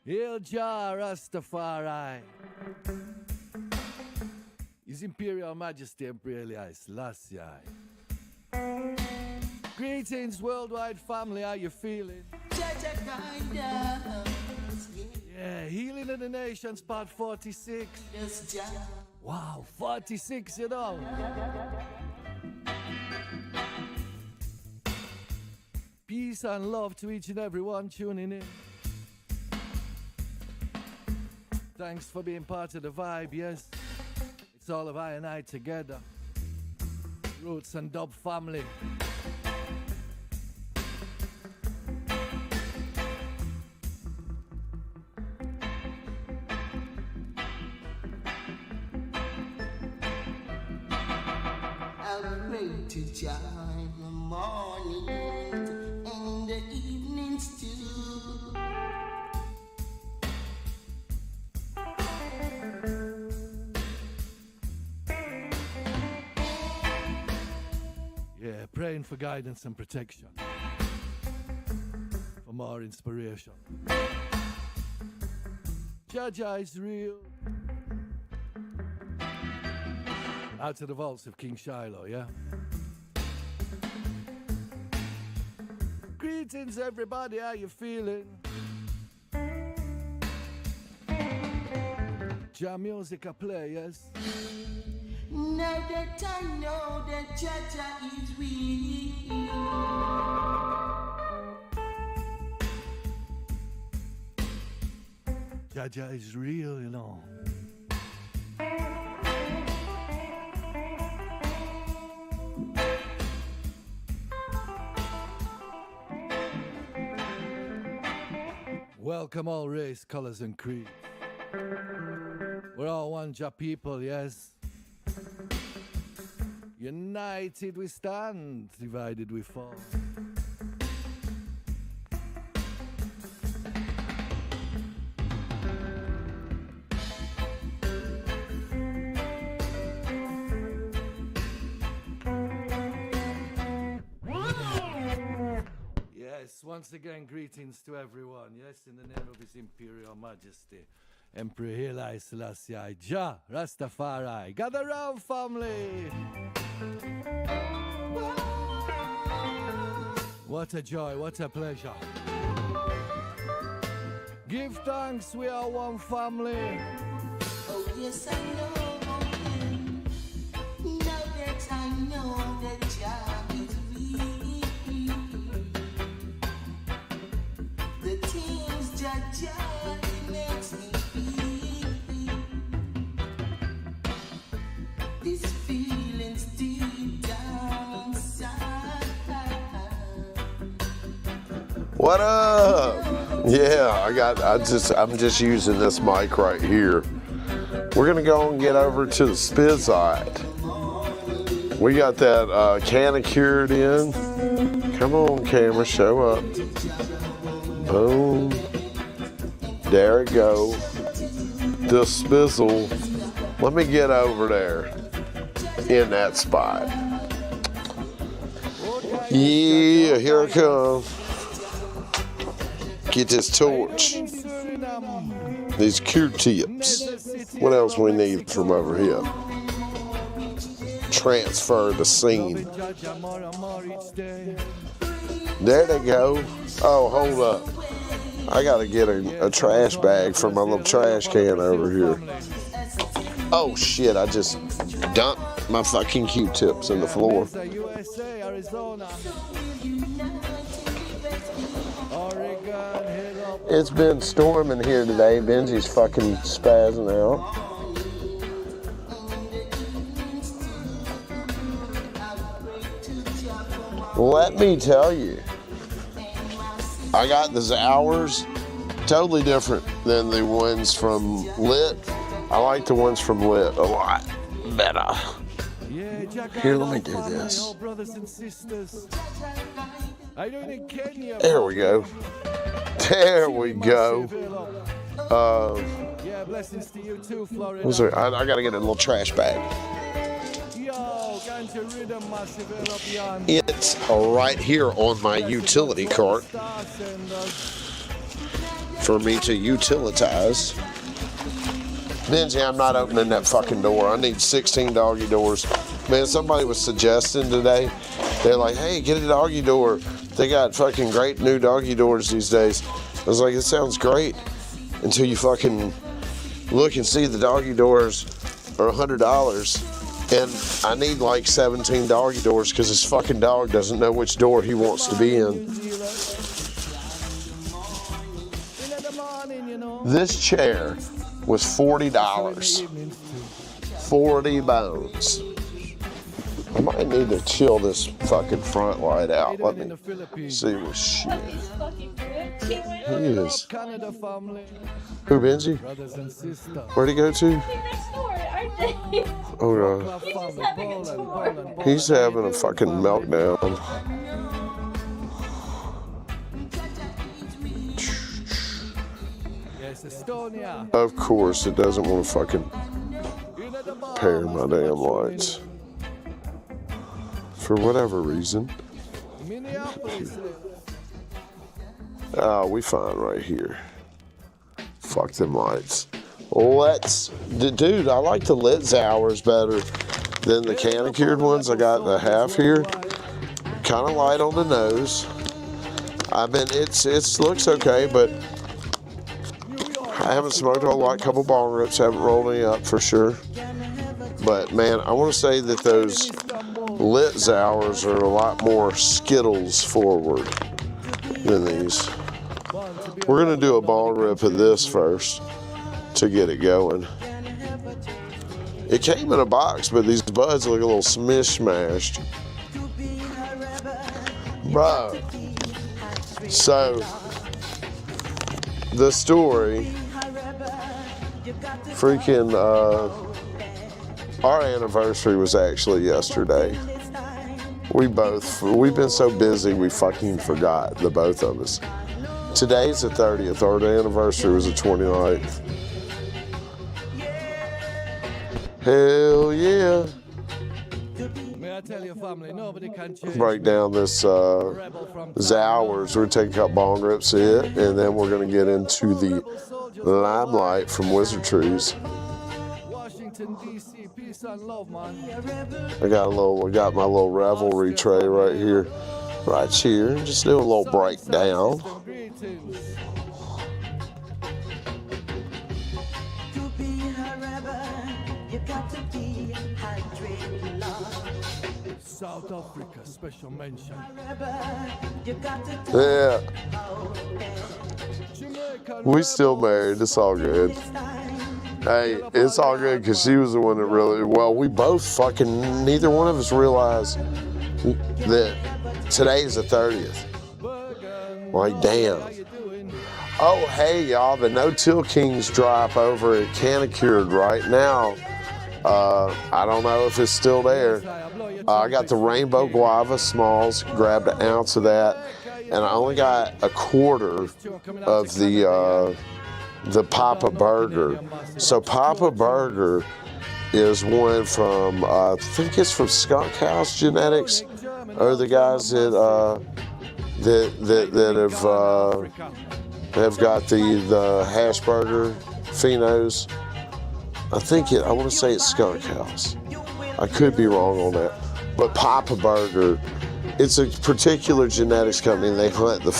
Hail Jah Rastafari. His Imperial Majesty Emperor Haile Selassie. Greetings, worldwide family. How you feeling? Yeah, Healing of the Nations, part 46. Wow, 46, you know. Peace and love to each and every one tuning in. Thanks for being part of the vibe, yes. It's all of I and I together. Roots and Dub family. I'll pray to Jah in the morning and in the evenings too. Yeah, praying for guidance and protection. For more inspiration. Jah is real. Out of the vaults of King Shiloh, yeah? Greetings, everybody. How you feeling? Jah music I play, yes? Now that I know that Jah is real. Jah is real, you know. Welcome all race, colors and creeds. We're all one Jah people, yes. United we stand, divided we fall. Yes, once again, greetings to everyone. Yes, in the name of His Imperial Majesty, Emperor Haile Selassie, Jah Rastafari. Gather round, family. What a joy, what a pleasure. Give thanks, we are one family. Oh yes, I know him. Now that I know that Jah is real. The things Jah makes me feel. This feeling's deep down inside. What up? Yeah, I'm just using this mic right here. We're gonna go and get over to the Spizite. We got that canna cured in. Come on, camera, show up. Boom. There it go. The Spizzle. Let me get over there in that spot. Yeah, here I come. Get this torch. These Q-tips. What else we need from over here? Transfer the scene. There they go. Oh, hold up. I gotta get a trash bag for my little trash can over here. Oh shit, I just dumped my fucking Q-tips in the floor. It's been storming here today. Benji's fucking spazzing out. Let me tell you, I got the hours totally different than the ones from Lit. I like the ones from Lit a lot better. Here, let me do this. There we go. There we go. I gotta get a little trash bag. It's right here on my utility cart. for me to utilize. Benji, I'm not opening that fucking door. I need 16 doggy doors. Man, somebody was suggesting today, they're like, hey, get a doggy door. They got fucking great new doggy doors these days. I was like, it sounds great until you fucking look and see the doggy doors are $100. And I need like 17 doggy doors because this fucking dog doesn't know which door he wants to be in. This chair was $40. 40 bones. I might need to chill this fucking front light out. Let me see what shit. He is. Who, Benji? Where'd he go to? Oh no. He's having a fucking meltdown. Of course, it doesn't want to fucking pair my damn lights. For whatever reason. Oh, we fine right here. Fuck them lights. Dude, I like the lit hours better than the canicured ones. I got the half here. Kind of light on the nose. It looks okay, but I haven't smoked a whole lot. Couple bong rips, haven't rolled any up for sure. But man, I want to say that those lit hours are a lot more Skittles forward than these. We're gonna do a bong rip of this first to get it going. It came in a box, but these buds look a little smashed. Bro, so the story, freaking, our anniversary was actually yesterday. We've been so busy we fucking forgot, the both of us. Today's the 30th, our anniversary was the 29th. Hell yeah. May I tell your family, nobody can change. Break down this hours. We're taking a couple bong rips in, and then we're gonna get into the limelight from Wizard Trees. Washington, D.C., peace and love, man. I got my little revelry tray right here. Right here. Just do a little breakdown. South Africa, special mention. Yeah. We still married. It's all good. Hey, it's all good because she was the one that really, well, we both fucking, neither one of us realized that today's the 30th. Like, damn. Oh, hey, y'all, the No-Till Kings drop over at Canicured right now. I don't know if it's still there. I got the Rainbow Guava Smalls, grabbed an ounce of that, and I only got a quarter of the Papa Burger. So Papa Burger is one from, I think it's from Skunk House Genetics, or the guys that have got the hash burger phenos. I want to say it's Skunk House. I could be wrong on that. But Papa Burger, it's a particular genetics company, and they hunt the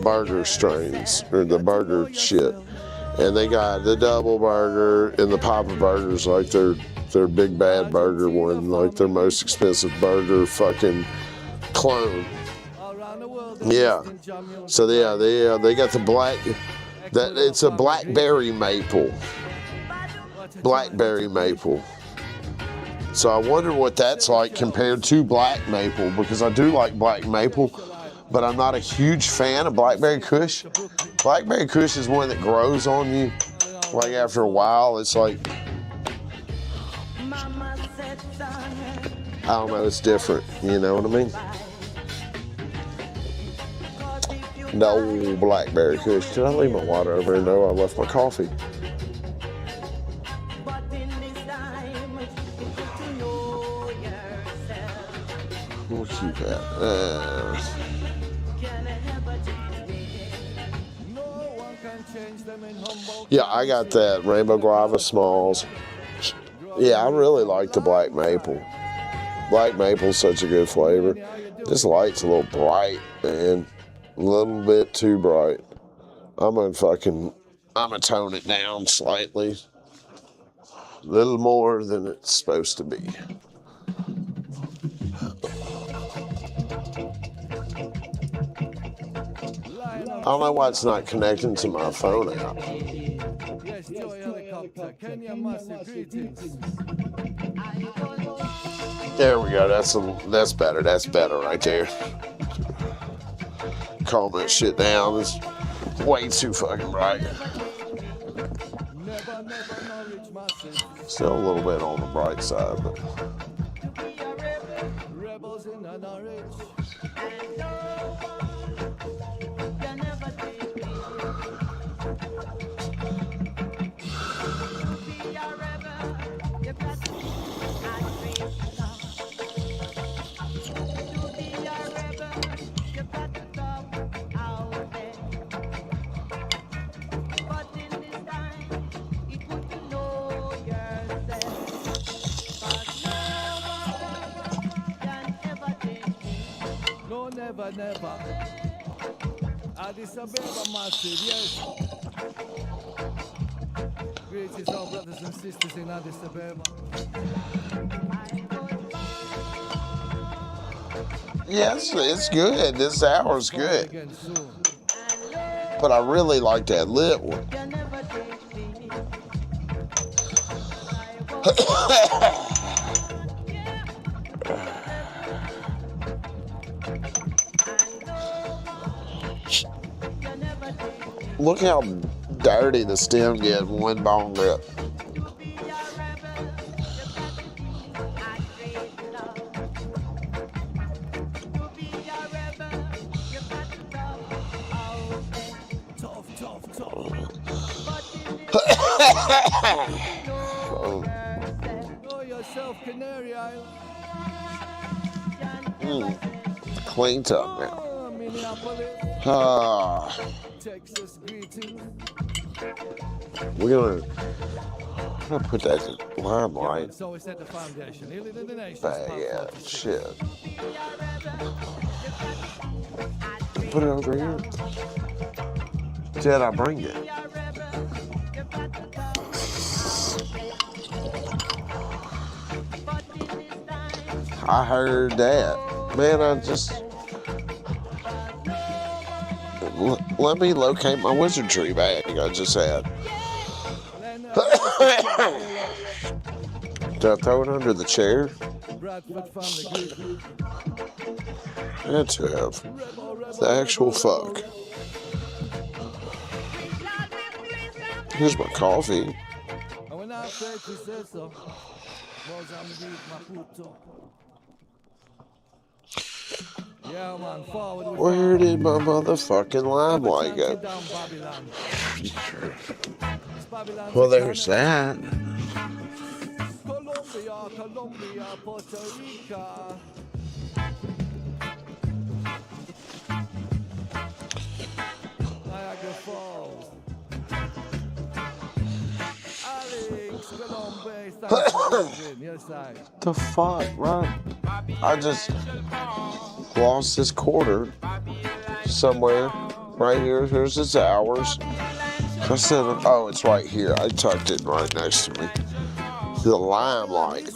burger strains, or the burger shit. And they got the double burger and the Papa Burgers, like their big bad burger one, like their most expensive burger fucking clone. Yeah. So they got the black, it's a blackberry maple. Blackberry maple. So I wonder what that's like compared to black maple, because I do like black maple, but I'm not a huge fan of blackberry kush. Blackberry kush is one that grows on you. Like after a while, it's like, I don't know, it's different. You know what I mean? No blackberry kush. Did I leave my water over there? No, I left my coffee. We'll keep that. Yeah, I got that rainbow guava smalls. Yeah, I really like the black maple. Black maple's such a good flavor. This light's a little bright, man. A little bit too bright. I'm gonna tone it down slightly. A little more than it's supposed to be. I don't know why it's not connecting to my phone app. Yes, Joy Helicopter. Kenya Massive, greetings. There we go. That's better. That's better right there. Calm that shit down. It's way too fucking bright. Never, Norwich Massive. Still a little bit on the bright side, but Rebels in the Norwich. No, never, never. Addis Ababa Massive, yes. Greetings, our brothers and sisters in Addis Ababa. yes, it's good. This hour's good. Again soon. But I really like that lit one. Look how dirty the stem gets one bong rip. Tough. Know yourself, Canary Island. Cleaned up now. Oh, Minneapolis, Texas, greetings. We're gonna put that limelight. So we set the foundation. Healing in the nation. Yeah, shit. Put it over here. Did I bring it? I heard that. Man, let me locate my wizardry bag I just had. Did I throw it under the chair? Bradford family group. Had to have. The actual fuck. Here's my coffee. And when I said to say so, Mozambique, Maputo. Yeah, man, forward with Where did my motherfucking limelight go? down Babylon. It's Babylon Well, to there's that. Colombia, Puerto Rico. Niagara Falls. Alex, Colombia, yes, I. The fuck, right? I just lost this quarter somewhere. Right here. Here's its hours. I said, oh, it's right here. I tucked it right next to me. The limelight.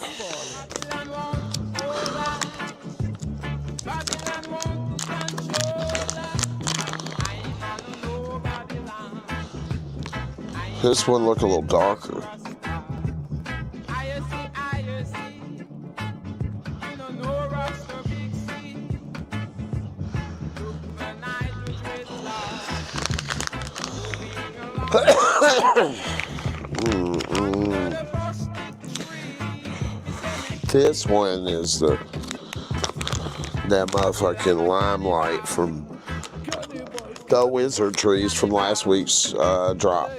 This one look a little darker. This one is that motherfucking limelight from the wizard trees from last week's drop.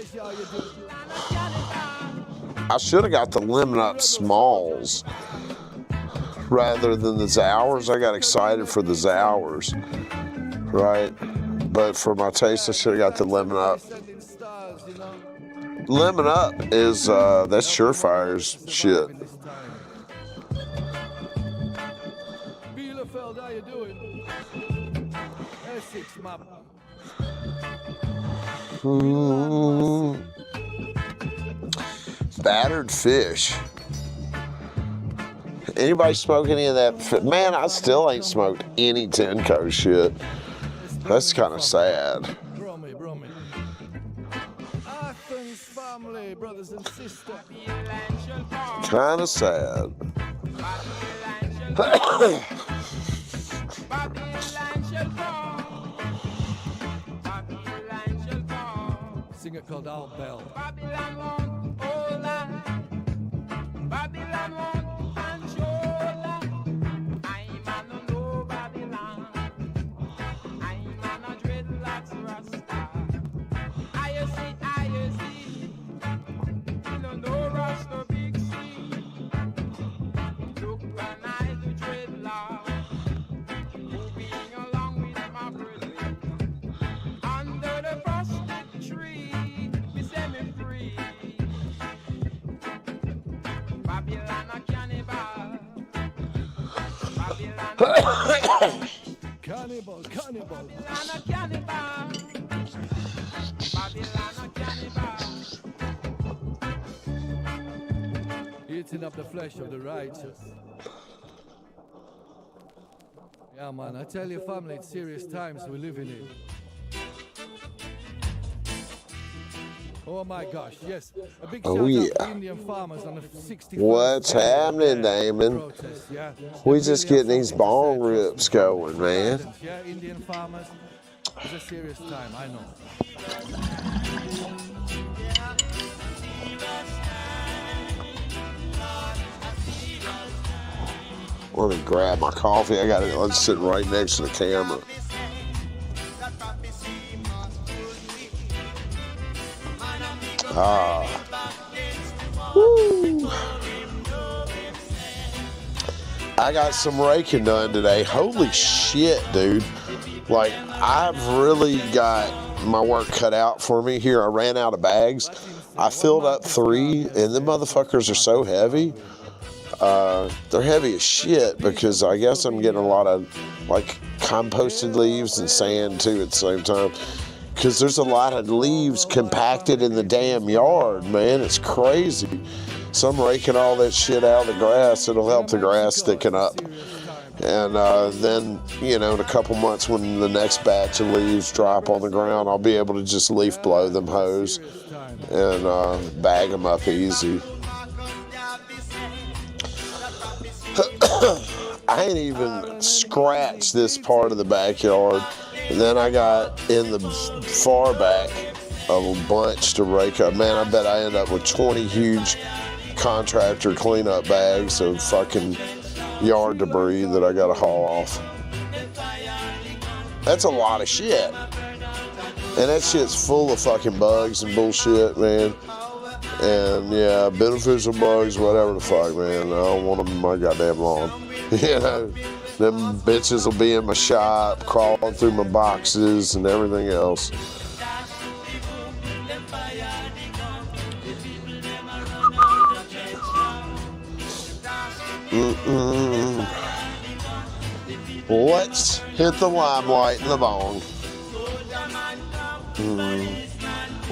I should have got the lemon up smalls rather than the Zowers. I got excited for the Zowers, right? But for my taste, I should have got the lemon up. Lemon Up is that's Surefire's shit. This time. Bielefeld, how you doing? Essex, map. Battered fish. Anybody smoke any of that? Man, I still ain't smoked any Tenco shit. That's kind of sad. Brommy. Athens family, brothers and sisters. Kind of sad. Singer called Al Bell. Cannibal. Eating up the flesh of the righteous. Yeah, man, I tell you, family, it's serious times we're living in. Oh my gosh, yes. A big shout out to Indian farmers on the 65th. What's happening, Damon? Protest, yeah. We just getting these bong rips going, man. Yeah, Indian farmers. It's a serious time, I know. Let me grab my coffee. I got it. I'm sitting right next to the camera. Woo. I got some raking done today. Holy shit, dude. Like, I've really got my work cut out for me here. I ran out of bags. I filled up 3, and the motherfuckers are so heavy. They're heavy as shit because I guess I'm getting a lot of, like, composted leaves and sand, too, at the same time. Because there's a lot of leaves compacted in the damn yard, man. It's crazy. So I'm raking all that shit out of the grass. It'll help the grass thicken up. And then, you know, in a couple months when the next batch of leaves drop on the ground, I'll be able to just leaf blow them hoes and bag them up easy. I ain't even scratched this part of the backyard. And then I got in the far back a bunch to rake up. Man, I bet I end up with 20 huge contractor cleanup bags of fucking yard debris that I gotta haul off. That's a lot of shit. And that shit's full of fucking bugs and bullshit, man. And yeah, beneficial bugs, whatever the fuck, man. I don't want them in my goddamn lawn. You know, them bitches will be in my shop, crawling through my boxes and everything else. Let's hit the limelight in the bong.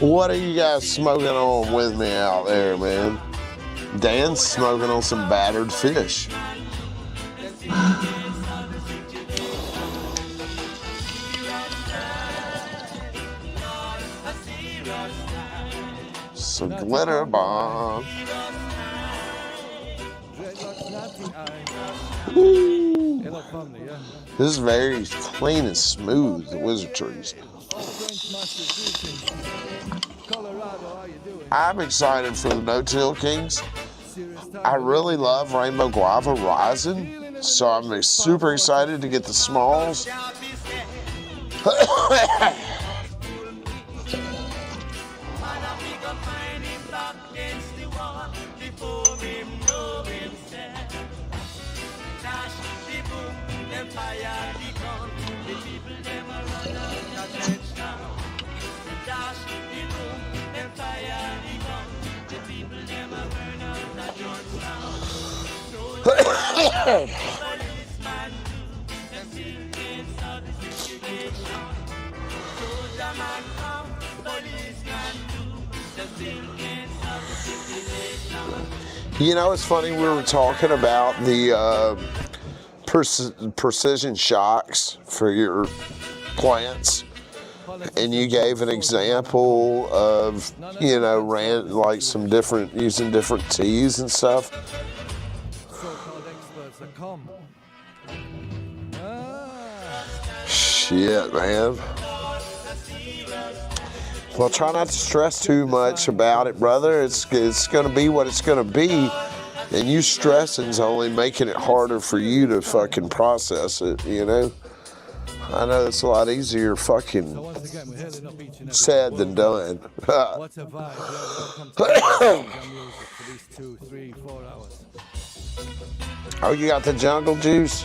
What are you guys smoking on with me out there, man? Dan's smoking on some battered fish. Some glitter bomb. Woo. This is very clean and smooth, the wizard trees. I'm excited for the No-Till Kings. I really love Rainbow Guava Rising, so I'm super excited to get the smalls. You know, it's funny, we were talking about the precision shocks for your plants, and you gave an example of, you know, like some different, using different teas and stuff. So-called experts are come. Shit, man. Well, try not to stress too much about it, brother. It's going to be what it's going to be. And you stressing's only making it harder for you to fucking process it, you know? I know it's a lot easier fucking said than done. What a vibe. Welcome to music for these 2, 3, 4 hours. Oh, you got the jungle juice?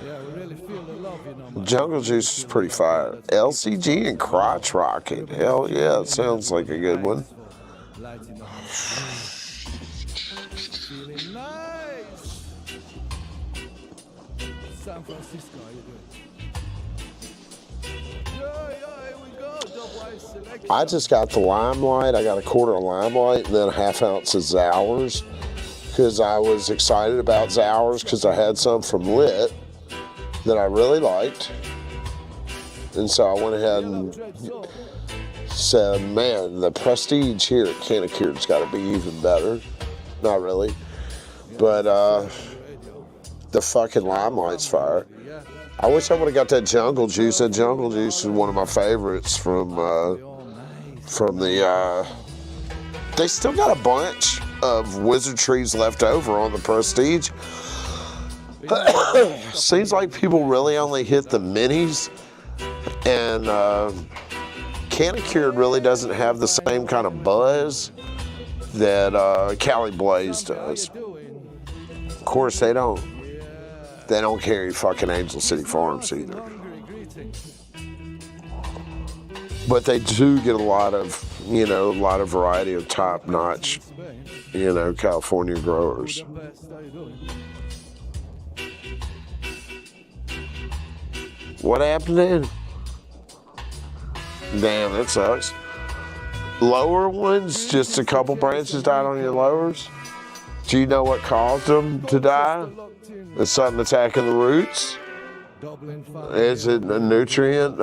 Yeah, we really feel the love, you know. Man. Jungle juice is pretty fire. LCG and crotch rocket. Hell yeah, it sounds like a good one. Lighting up. Feeling nice. San Francisco, how you doing? Yeah, here we go. Dubwise selection. I just got the Limelight. I got a quarter of Limelight and then a half ounce of Zowers because I was excited about Zowers because I had some from Lit that I really liked. And so I went ahead and said, man, the prestige here at Canicured's got to be even better. Not really. But the fucking Limelight's fire. I wish I would have got that jungle juice. That jungle juice is one of my favorites from the, they still got a bunch of wizard trees left over on the prestige. Seems like people really only hit the minis, and Canicured really doesn't have the same kind of buzz that Cali Blaze does. Of course, they don't carry fucking Angel City Farms either. But they do get a lot of variety of top-notch, you know, California growers. What happened then? Damn, that sucks. Lower ones, just a couple branches died on your lowers? Do you know what caused them to die? Is something attacking the roots? Is it a nutrient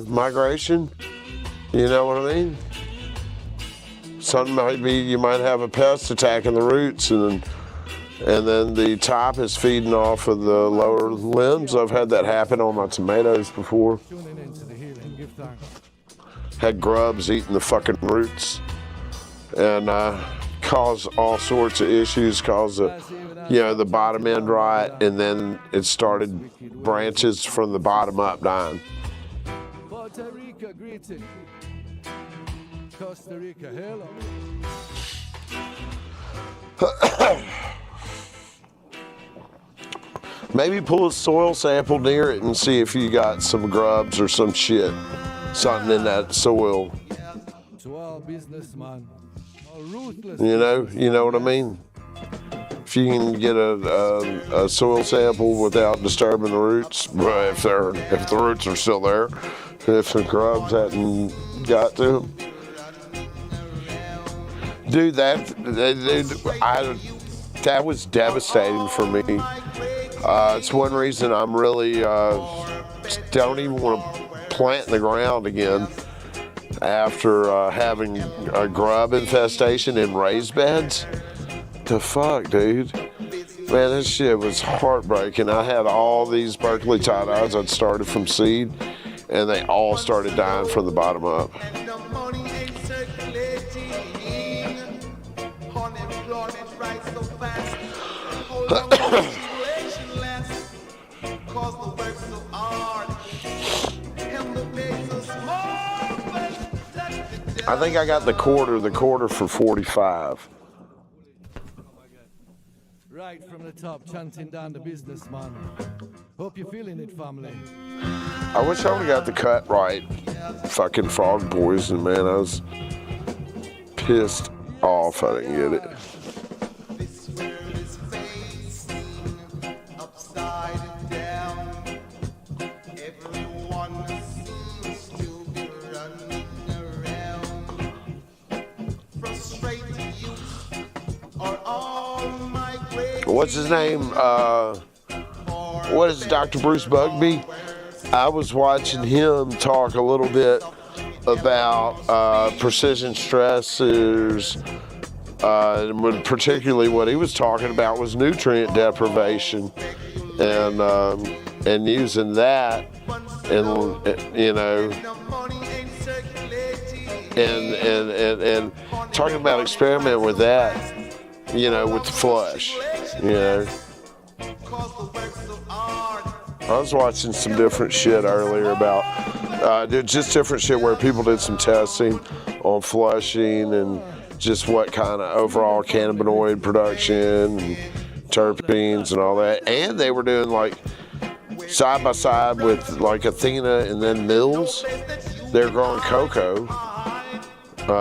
migration? You know what I mean? Something might be, you might have a pest attacking the roots and then the top is feeding off of the lower limbs. I've had that happen on my tomatoes before. Had grubs eating the fucking roots and cause all sorts of issues, cause the bottom end rot, and then it started branches from the bottom up dying. Puerto Rico, greeting. Costa Rica, hello. Maybe pull a soil sample near it and see if you got some grubs or some shit, something in that soil. To all businessman, ruthless. You know what I mean? If you can get a soil sample without disturbing the roots, but if the roots are still there, if the grubs hadn't got to them. Dude, that was devastating for me. It's one reason I'm really don't even want to plant in the ground again after having a grub infestation in raised beds. The fuck, dude? Man, this shit was heartbreaking. I had all these Berkeley tie-dyes I'd started from seed, and they all started dying from the bottom up. I think I got the quarter for 45. Right from the top, chanting down the businessman. Hope you're feeling it, family. I wish I would've got the cut right. Fucking frog poison, man. I was pissed off I didn't get it. what's his name? What is it, Dr. Bruce Bugby? I was watching him talk a little bit about precision stressors, and particularly what he was talking about was nutrient deprivation, and using that, and you know, and talking about experimenting with that, you know, with the flush, you know. I was watching some different shit earlier about just different shit where people did some testing on flushing and just what kind of overall cannabinoid production and terpenes and all that. And they were doing like side by side with like Athena and then Mills. They're growing cocoa,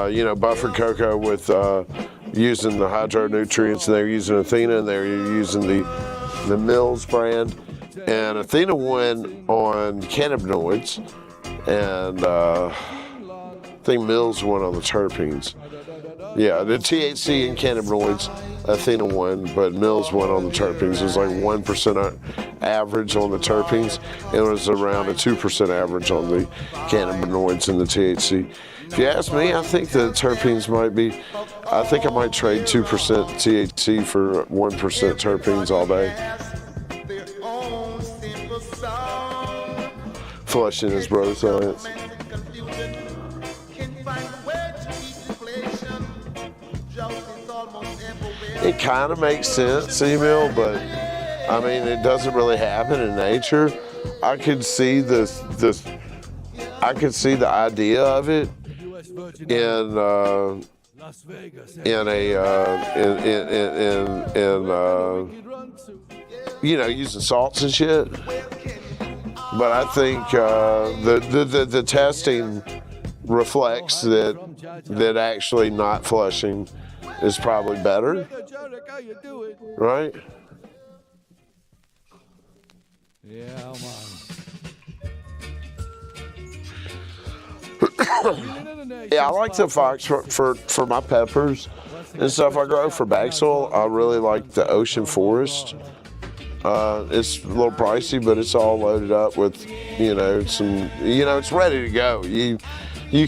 you know, buffered cocoa with using the hydro nutrients, and they're using Athena and they're using the Mills brand. And Athena won on cannabinoids, and I think Mills won on the terpenes. Yeah, the THC and cannabinoids, Athena won, but Mills won on the terpenes. It was like 1% average on the terpenes, and it was around a 2% average on the cannabinoids and the THC. If you ask me, I think the terpenes might be, I think I might trade 2% THC for 1% terpenes all day. Flushing his brother science. It kind of makes sense, Emil, but I mean, it doesn't really happen in nature. I could see this. I could see the idea of it in you know, using salts and shit. But I think the testing reflects that actually not flushing is probably better, right? Yeah, man. Yeah, I like the fox for my peppers and stuff I grow for bag soil. I really like the ocean forest. It's a little pricey, but it's all loaded up with, you know, some, you know, it's ready to go. You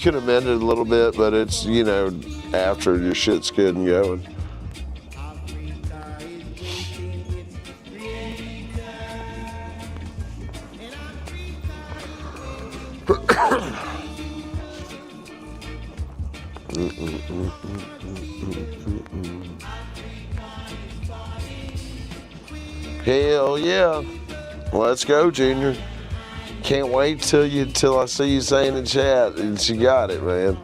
can amend it a little bit, but it's, you know, after your shit's good and going. Hell yeah. Let's go, Junior. Can't wait till I see you saying in chat that you got it, man.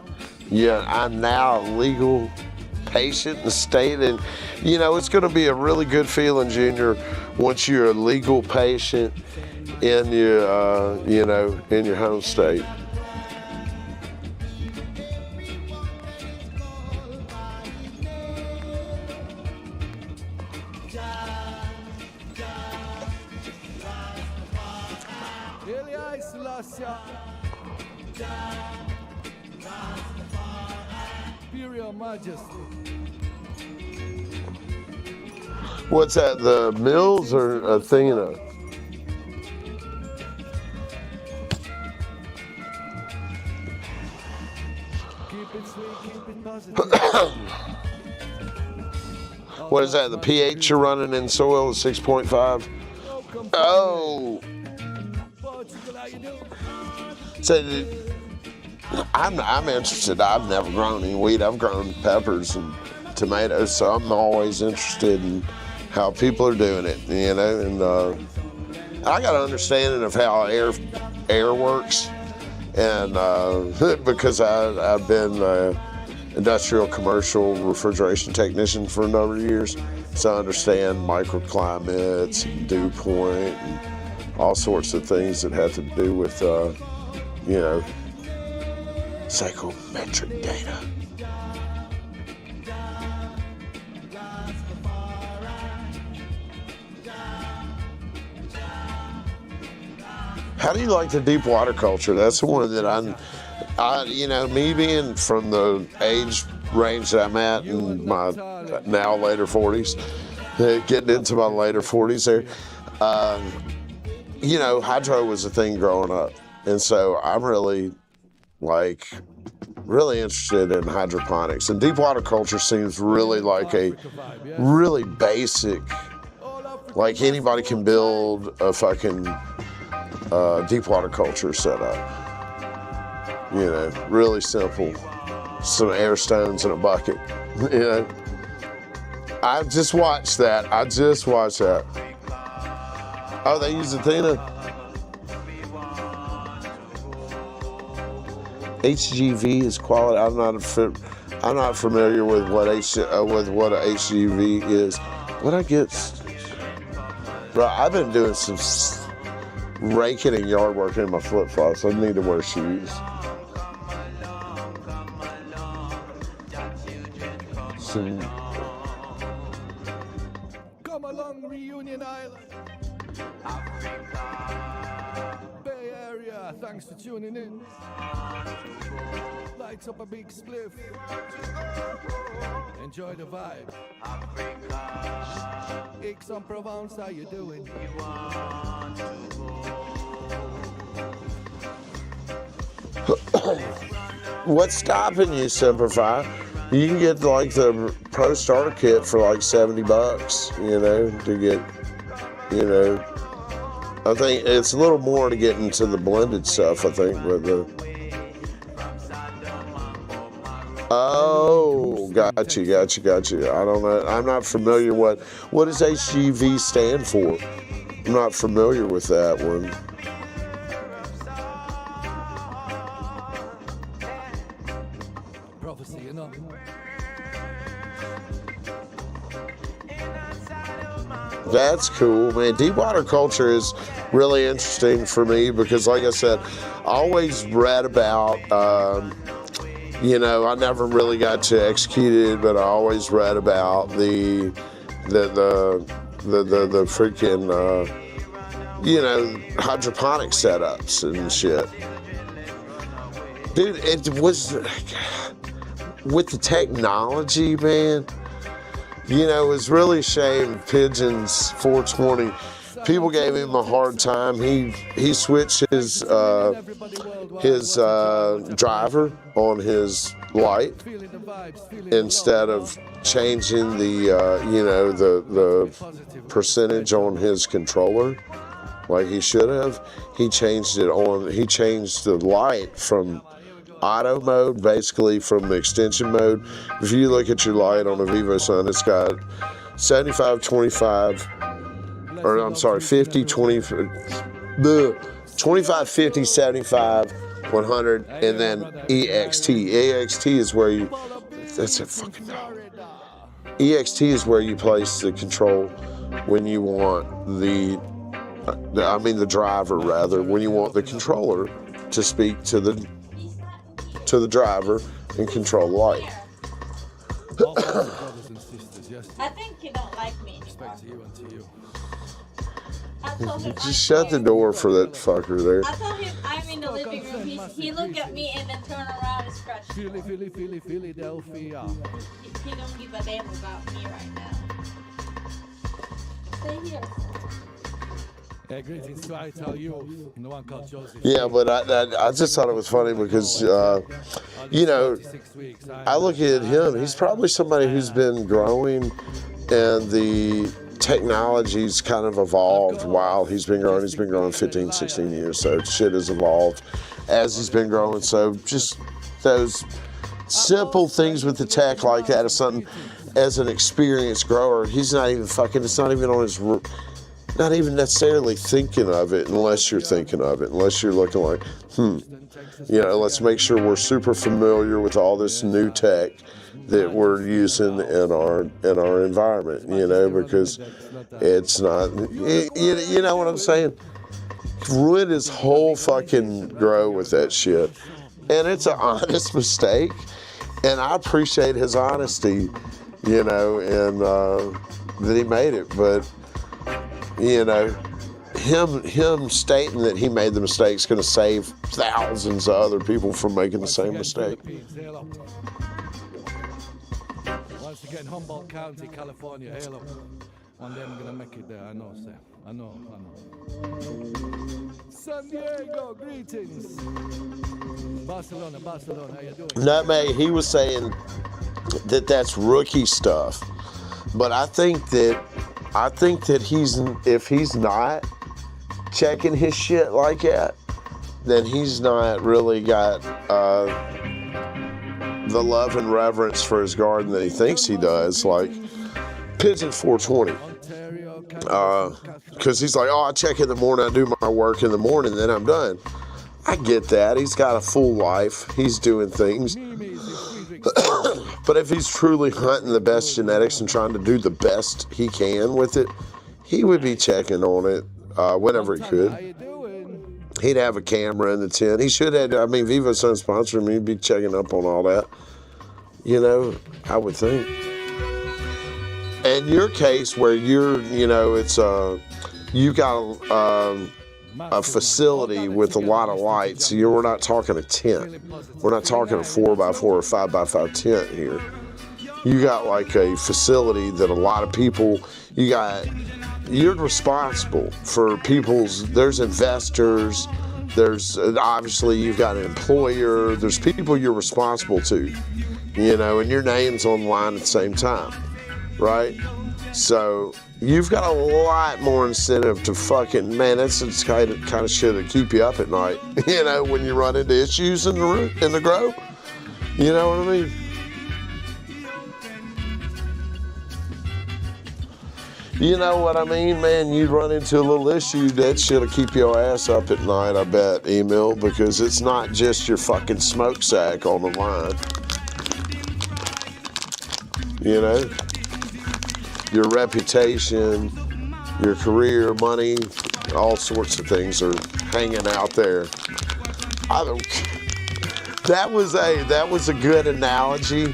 Yeah, I'm now a legal patient in the state, and you know, it's gonna be a really good feeling, Junior, once you're a legal patient in your you know, in your home state. Imperial Majesty. What's that, the Mills or Athena? Keep it sweet, keep it positive. What is that, the pH you're running in soil is 6.5? Oh! So, I'm interested. I've never grown any weed. I've grown peppers and tomatoes, so I'm always interested in how people are doing it, you know. And I got an understanding of how air works, and because I've been industrial commercial refrigeration technician for a number of years, so I understand microclimates and dew point and all sorts of things that have to do with you know, psychometric data. How do you like the deep water culture? That's the one that I, you know, me being from the age range that I'm at in my now later 40s, getting into my later 40s there. You know, hydro was a thing growing up. And so I'm really interested in hydroponics. And deep water culture seems really like a really basic, like anybody can build a fucking deep water culture setup. You know, really simple. Some air stones in a bucket. You know, I just watched that. Oh, they use Athena. HGV is quality. I'm not familiar with what a HGV is. What I get, bro, I've been doing some raking and yard work in my flip flops. I need to wear shoes. Come along, Reunion Island. Bay Area, thanks for tuning in. Lights up a big spliff. Enjoy the vibe. Aix-en-Provence, how you doing? What's stopping you, Simplify? You can get like the Pro Starter Kit for like $70, you know, to get, you know, I think it's a little more to get into the blended stuff, I think, with the... Oh, gotcha. I don't know. I'm not familiar what does HGV stand for? I'm not familiar with that one. Prophecy, you know. That's cool, man. Deep water culture is really interesting for me because, like I said, I always read about, you know, I never really got to execute it, but I always read about the freaking, you know, hydroponic setups and shit. Dude, it was, with the technology, man, you know, it was really a shame. Pigeons 420, people gave him a hard time. He switched his driver on his light instead of changing the you know, the percentage on his controller like he should have. He changed the light from auto mode, basically from the extension mode. If you look at your light on a Vivo Sun, it's got 75, 25, or I'm sorry, 50, 20, 25, 50, 75, 100, and then EXT. EXT is where you, that's a fucking dog. EXT is where you place the control when you want the driver rather, when you want the controller to speak to the driver and control the light. I think you don't like me anymore. I told him Just shut the door for that fucker there. I told him I'm in the living room. He looked at me and then turned around and scratched me. Philadelphia. He don't give a damn about me right now. Stay here. Yeah, greetings to I tell you, the one called Joseph. Yeah, but I just thought it was funny because, you know, I look at him, he's probably somebody who's been growing and the technology's kind of evolved while he's been growing. He's been growing 15, 16 years, so shit has evolved as he's been growing. So just those simple things with the tech like that is something, as an experienced grower, he's not even fucking, it's not even on his... Not even necessarily thinking of it unless you're thinking of it, unless you're looking like, you know, let's make sure we're super familiar with all this new tech that we're using in our environment, you know, because it's not, you know what I'm saying? Ruin his whole fucking grow with that shit. And it's an honest mistake, and I appreciate his honesty, you know, and that he made it, but... You know, him stating that he made the mistake is going to save thousands of other people from making the same mistake. Once again, Humboldt County, California, hail up. One day I'm gonna make it there. I know, Sam. I know. San Diego, greetings. Barcelona, how you doing? Nutmeg, he was saying that that's rookie stuff, but I think that if he's not checking his shit like that, then he's not really got the love and reverence for his garden that he thinks he does. Like Pigeon 420, because he's like, oh, I check in the morning, I do my work in the morning, then I'm done. I get that. He's got a full life. He's doing things. But if he's truly hunting the best genetics and trying to do the best he can with it, he would be checking on it whenever he could. He'd have a camera in the tent. He should have. I mean, Vivo's son sponsored him. He'd be checking up on all that. You know, I would think. In your case, where you're, you know, it's you got a facility with a lot of lights. We're not talking a tent. We're not talking a 4x4 or 5x5 tent here. You got like a facility that a lot of people. You're responsible for people's. There's investors. There's obviously you've got an employer. There's people you're responsible to. You know, and your name's on the line at the same time, right? So you've got a lot more incentive to fucking, man, that's the kind of shit that keep you up at night, you know, when you run into issues in the grow. You know what I mean? You know what I mean, man? You run into a little issue, that shit'll keep your ass up at night, I bet, Emil, because it's not just your fucking smoke sack on the line. You know? Your reputation, your career, money, all sorts of things are hanging out there. That was a good analogy.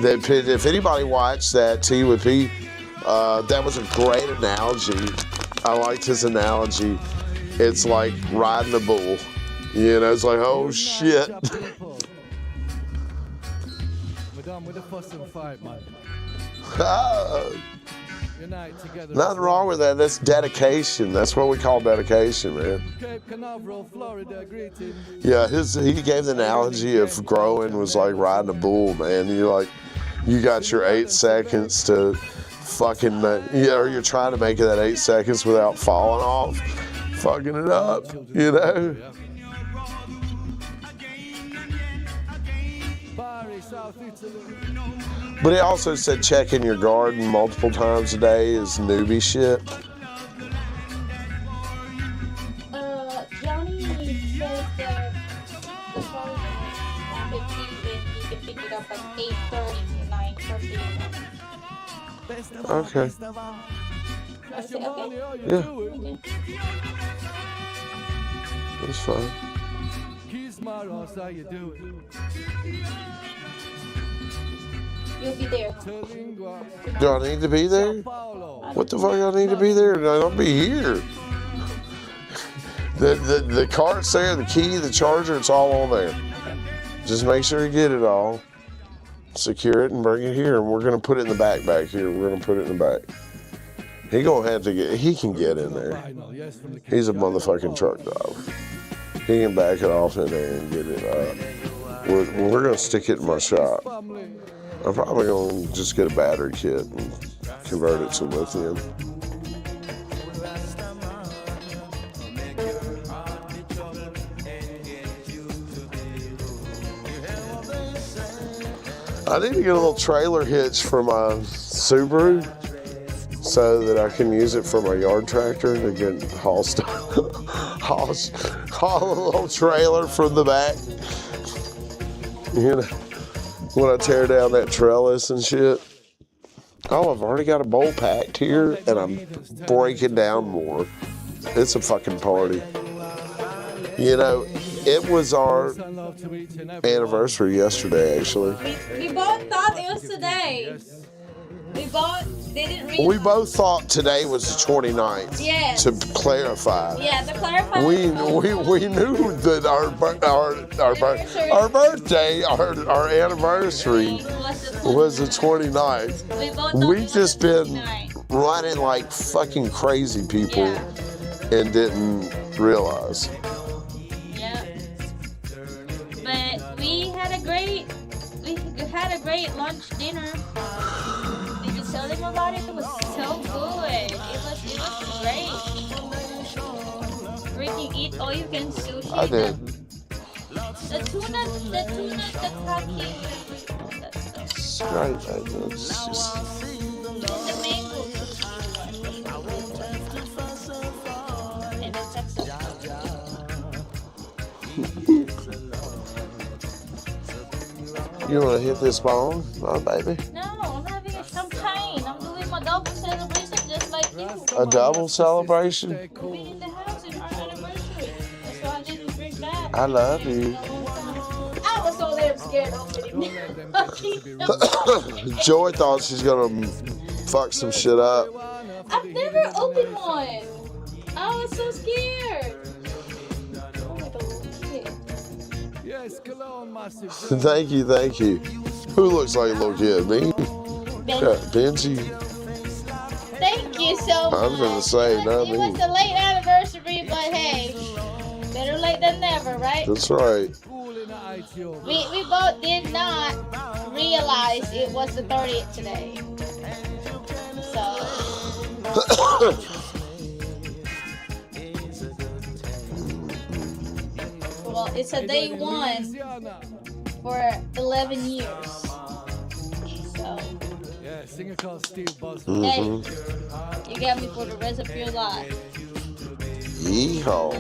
That if anybody watched that, T with P, that was a great analogy. I liked his analogy. It's like riding a bull. You know, it's like, oh shit. We're done with the fuss and fight, man. Nothing wrong with that. That's dedication. That's what we call dedication, man. Cape Canaveral, Florida, greetings. Yeah, he gave the analogy of growing was like riding a bull, man. You got your 8 seconds to fucking, or you're trying to make it that 8 seconds without falling off, fucking it up, you know? But he also said checking your garden multiple times a day is newbie shit. Johnny says that the phone is 50 and you can pick it up at 8:30 to 9:30. Okay. I said, okay. Yeah. That's fine. How you doing? You'll be there. Do I need to be there? What the fuck I need to be there? I'll be here. The cart's there, the key, the charger, it's all on there. Just make sure you get it all. Secure it and bring it here. And we're gonna put it in the back here. We're gonna put it in the back. He can get in there. He's a motherfucking truck driver. He can back it off in there and get it up. We're gonna stick it in my shop. I'm probably gonna just get a battery kit and convert it to lithium. I need to get a little trailer hitch for my Subaru so that I can use it for my yard tractor to get haul a little trailer from the back. You know, when I tear down that trellis and shit. Oh, I've already got a bowl packed here and I'm breaking down more. It's a fucking party. You know, it was our anniversary yesterday, actually. We both thought it was today. We both didn't read. We both thought today was the 29th. Yes. To clarify. Yeah, to clarify. We knew that our birthday, our anniversary was the 29th. We both We've just been running like fucking crazy people Yeah. and didn't realize. Yeah. But we had a great lunch dinner. Did you tell them about it? It was so good. It was great. Freaking eat all you can sushi. I did. The tuna, the kaki, all that stuff. It's great. It's just, The mango and the Texas. you want to hit this bong, my baby? No, I'm having a champagne. I'm doing my double celebration just like you. A double celebration? Being in the house in our anniversary. That's why I didn't drink that. I love you. I was so damn scared of it. Joy thought she's gonna fuck some shit up. I've never opened one. I was so scared. Oh my God. Yes, cologne, massive. Thank you. Who looks like a little kid? Me? Yeah, Benji. Thank you so much. I was gonna say, not It me. was a late anniversary, but hey, better late than never, right? That's right. We both did not realize it was the 30th today. So, well, it's a day one for 11 years. So, Yeah, singer called Steve Buzz. hey, you got me for the rest of your life. Yeehaw.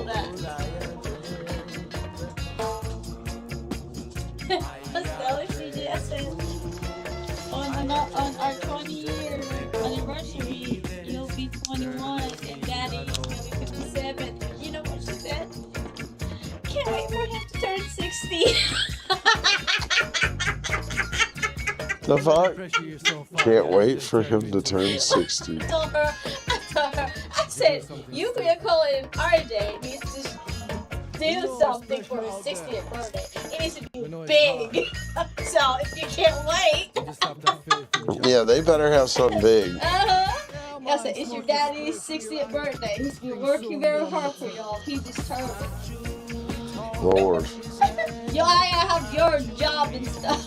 What's the other CJ said? On our 20-year anniversary, you'll be 21 and Daddy will be 57. You know what she said? Can't wait for him to turn 60. The fuck? Pressure yourself up. Can't wait for him to turn 60. I told her, I said, you can call him RJ needs to do something for his 60th birthday. It needs to be big. So if you can't wait. Just have that faith in God. Yeah, they better have something big. I said, it's your daddy's 60th birthday. He's been working very hard for y'all. He just turned it. Lord. I have your job and stuff.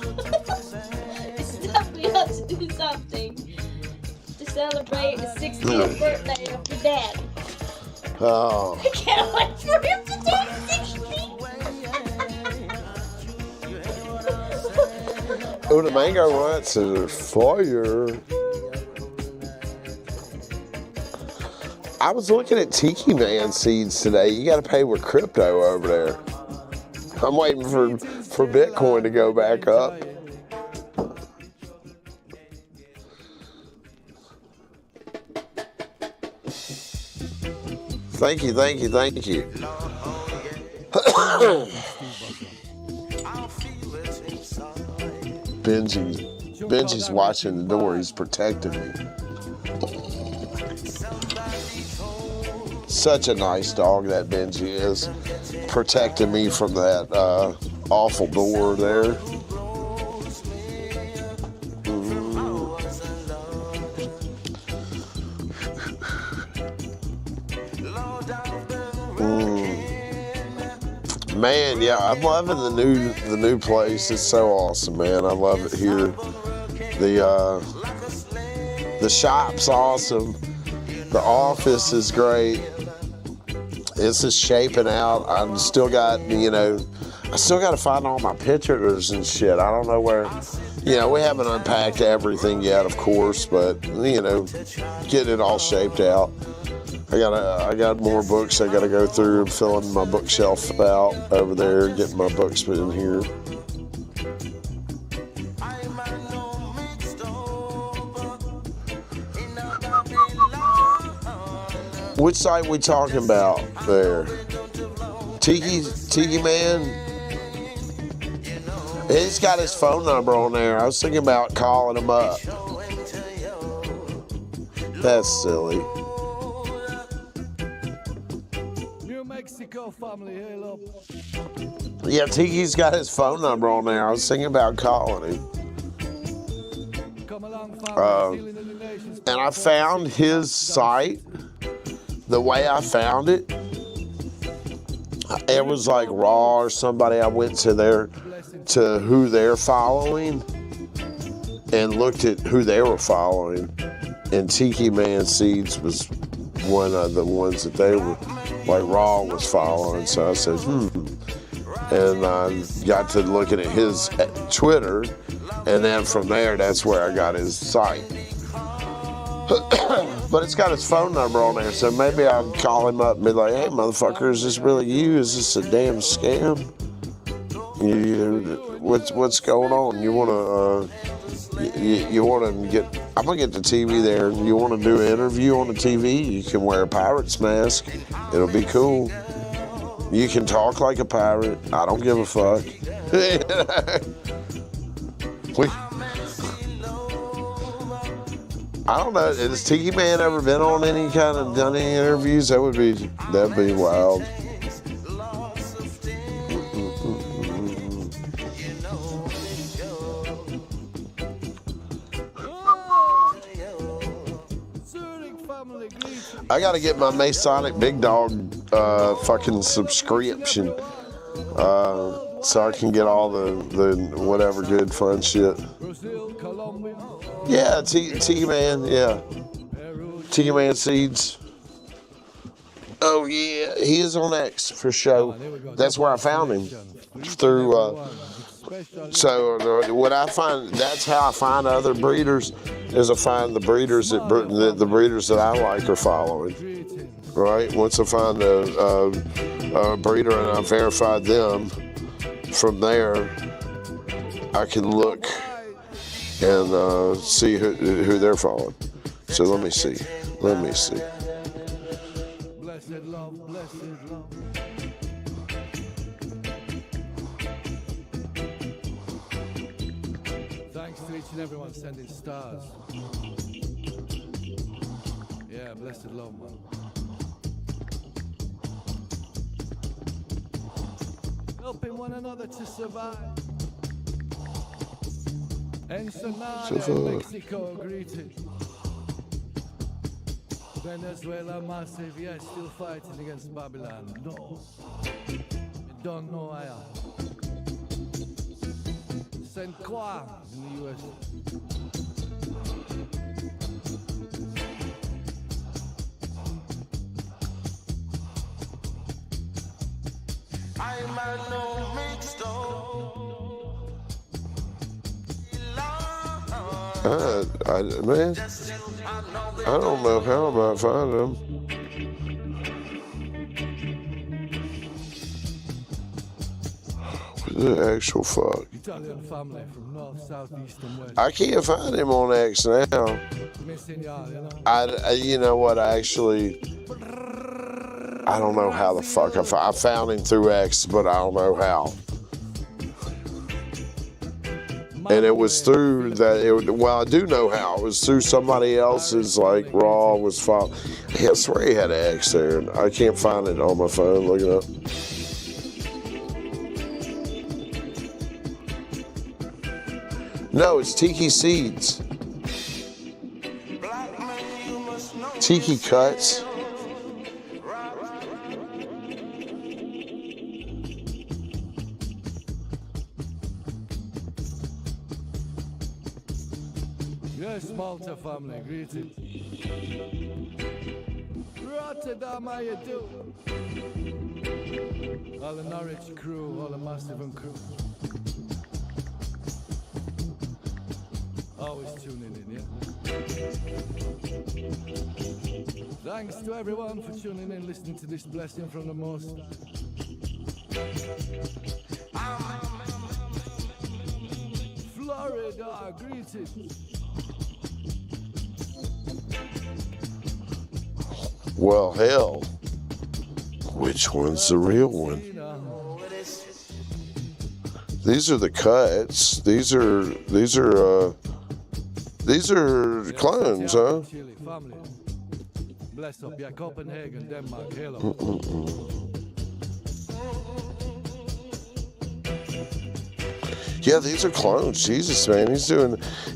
It's definitely have to do something to celebrate the 60th birthday of your dad. Oh. I can't wait for him to turn 60. Oh, the mango wants a fire. I was looking at Tiki Man seeds today. You got to pay with crypto over there. I'm waiting for Bitcoin to go back up. Thank you. Benji's watching the door. He's protecting me. Such a nice dog that Benji is, protecting me from that awful door there. Man, yeah, I'm loving the new place. It's so awesome, man. I love it here. The shop's awesome. The office is great. It's just shaping out. I still got to find all my pictures and shit. I don't know where. We haven't unpacked everything yet, of course, but getting it all shaped out. I got more books I got to go through and filling my bookshelf out over there, getting my books in here. Which site we talking about there? Tiki Man? He's got his phone number on there. I was thinking about calling him up. That's silly. New Mexico family, hail up. Yeah, Tiki's got his phone number on there. I was thinking about calling him. Come along, family. Still in the and I found his site. The way I found it, it was like Raw or somebody. I went to who they're following and looked at who they were following, and Tiki Man Seeds was one of the ones that they were, like Raw was following. So I said, and I got to looking at his Twitter, and then from there, that's where I got his site. But it's got his phone number on there, so maybe I'll call him up and be like, "Hey, motherfucker, is this really you? Is this a damn scam? What's going on? You wanna get? I'm gonna get the TV there. You wanna do an interview on the TV? You can wear a pirate's mask. It'll be cool. You can talk like a pirate. I don't give a fuck." I don't know. Has Tiki Man ever been on any kind of done any interviews? That'd be wild. I gotta get my Masonic Big Dog fucking subscription so I can get all the whatever good fun shit. Yeah, Tiki Man, yeah. Tiki Man Seeds. Oh yeah, he is on X for sure. That's where I found him through. So when I find, that's how I find other breeders. Is I find the breeders that the breeders that I like are following. Right. Once I find a breeder and I verified them, from there I can look and see who they're following. So let me see. Blessed love. Thanks to each and everyone sending stars. Yeah, blessed love, man. Helping one another to survive. Ensenada, Mexico, greeting. Venezuela, massive, yes, still fighting against Babylon. No, you don't know I am. Saint Croix in the US. I'm a no mixed Man, I don't know how I might find them. What the actual fuck? Italian family from north, south, east, and west. I can't find him on X now. Missing y'all, you know. You know what? I don't know how the fuck I found him through X, but I don't know how. And it was through that. Well, I do know how. It was through somebody else's, like Raw was following. I swear he had an X there, and I can't find it on my phone. Look it up. No, it's Tiki Seeds. Tiki Cuts. Yes, Malta family, greetings. Rotterdam, how you do? All the Norwich crew, all the Mastivan crew. Always tuning in, yeah? Thanks to everyone for tuning in, listening to this blessing from the Most High. Florida, greetings. Well, hell, which one's the real one? These are the cuts. These are clones, huh? Bless up, yeah, Copenhagen, Denmark, hello. Yeah, these are clones. Jesus, man,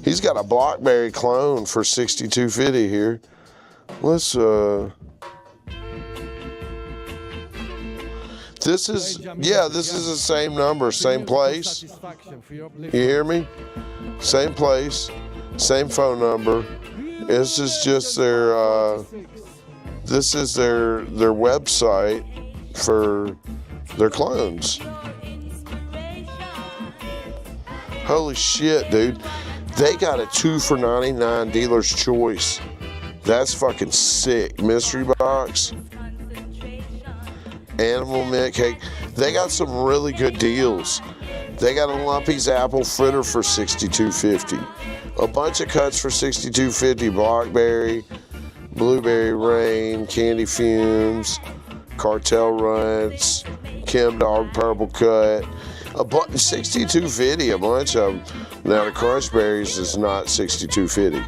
he's got a Blackberry clone for $62.50 here. Let's this is the same number, same place. You hear me? Same place, same phone number. This is just their website for their clones. Holy shit, dude. They got a 2 for $99 dealer's choice. That's fucking sick. Mystery box. Animal mint cake. They got some really good deals. They got a Lumpy's apple fritter for $62.50. A bunch of cuts for $62.50. Blackberry, blueberry rain, candy fumes, cartel runts, Kim Dog purple cut. $62.50, a bunch of them. Now the crunch berries is not $62.50.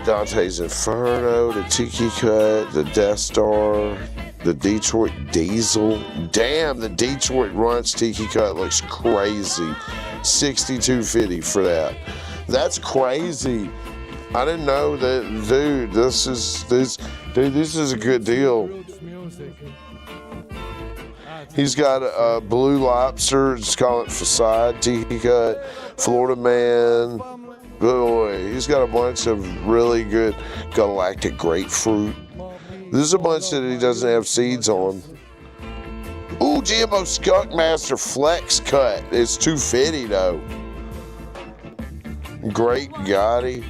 Dante's Inferno, the Tiki Cut, the Death Star, the Detroit Diesel. Damn, the Detroit Runts Tiki Cut looks crazy. $62.50 for that. That's crazy. I didn't know that, dude. This is a good deal. He's got a Blue Lobster, just call it Facade Tiki Cut, Florida Man. Boy, he's got a bunch of really good Galactic Grapefruit. There's a bunch that he doesn't have seeds on. Ooh, GMO Skunk Master Flex Cut. It's $2.50 though. Great Gotti.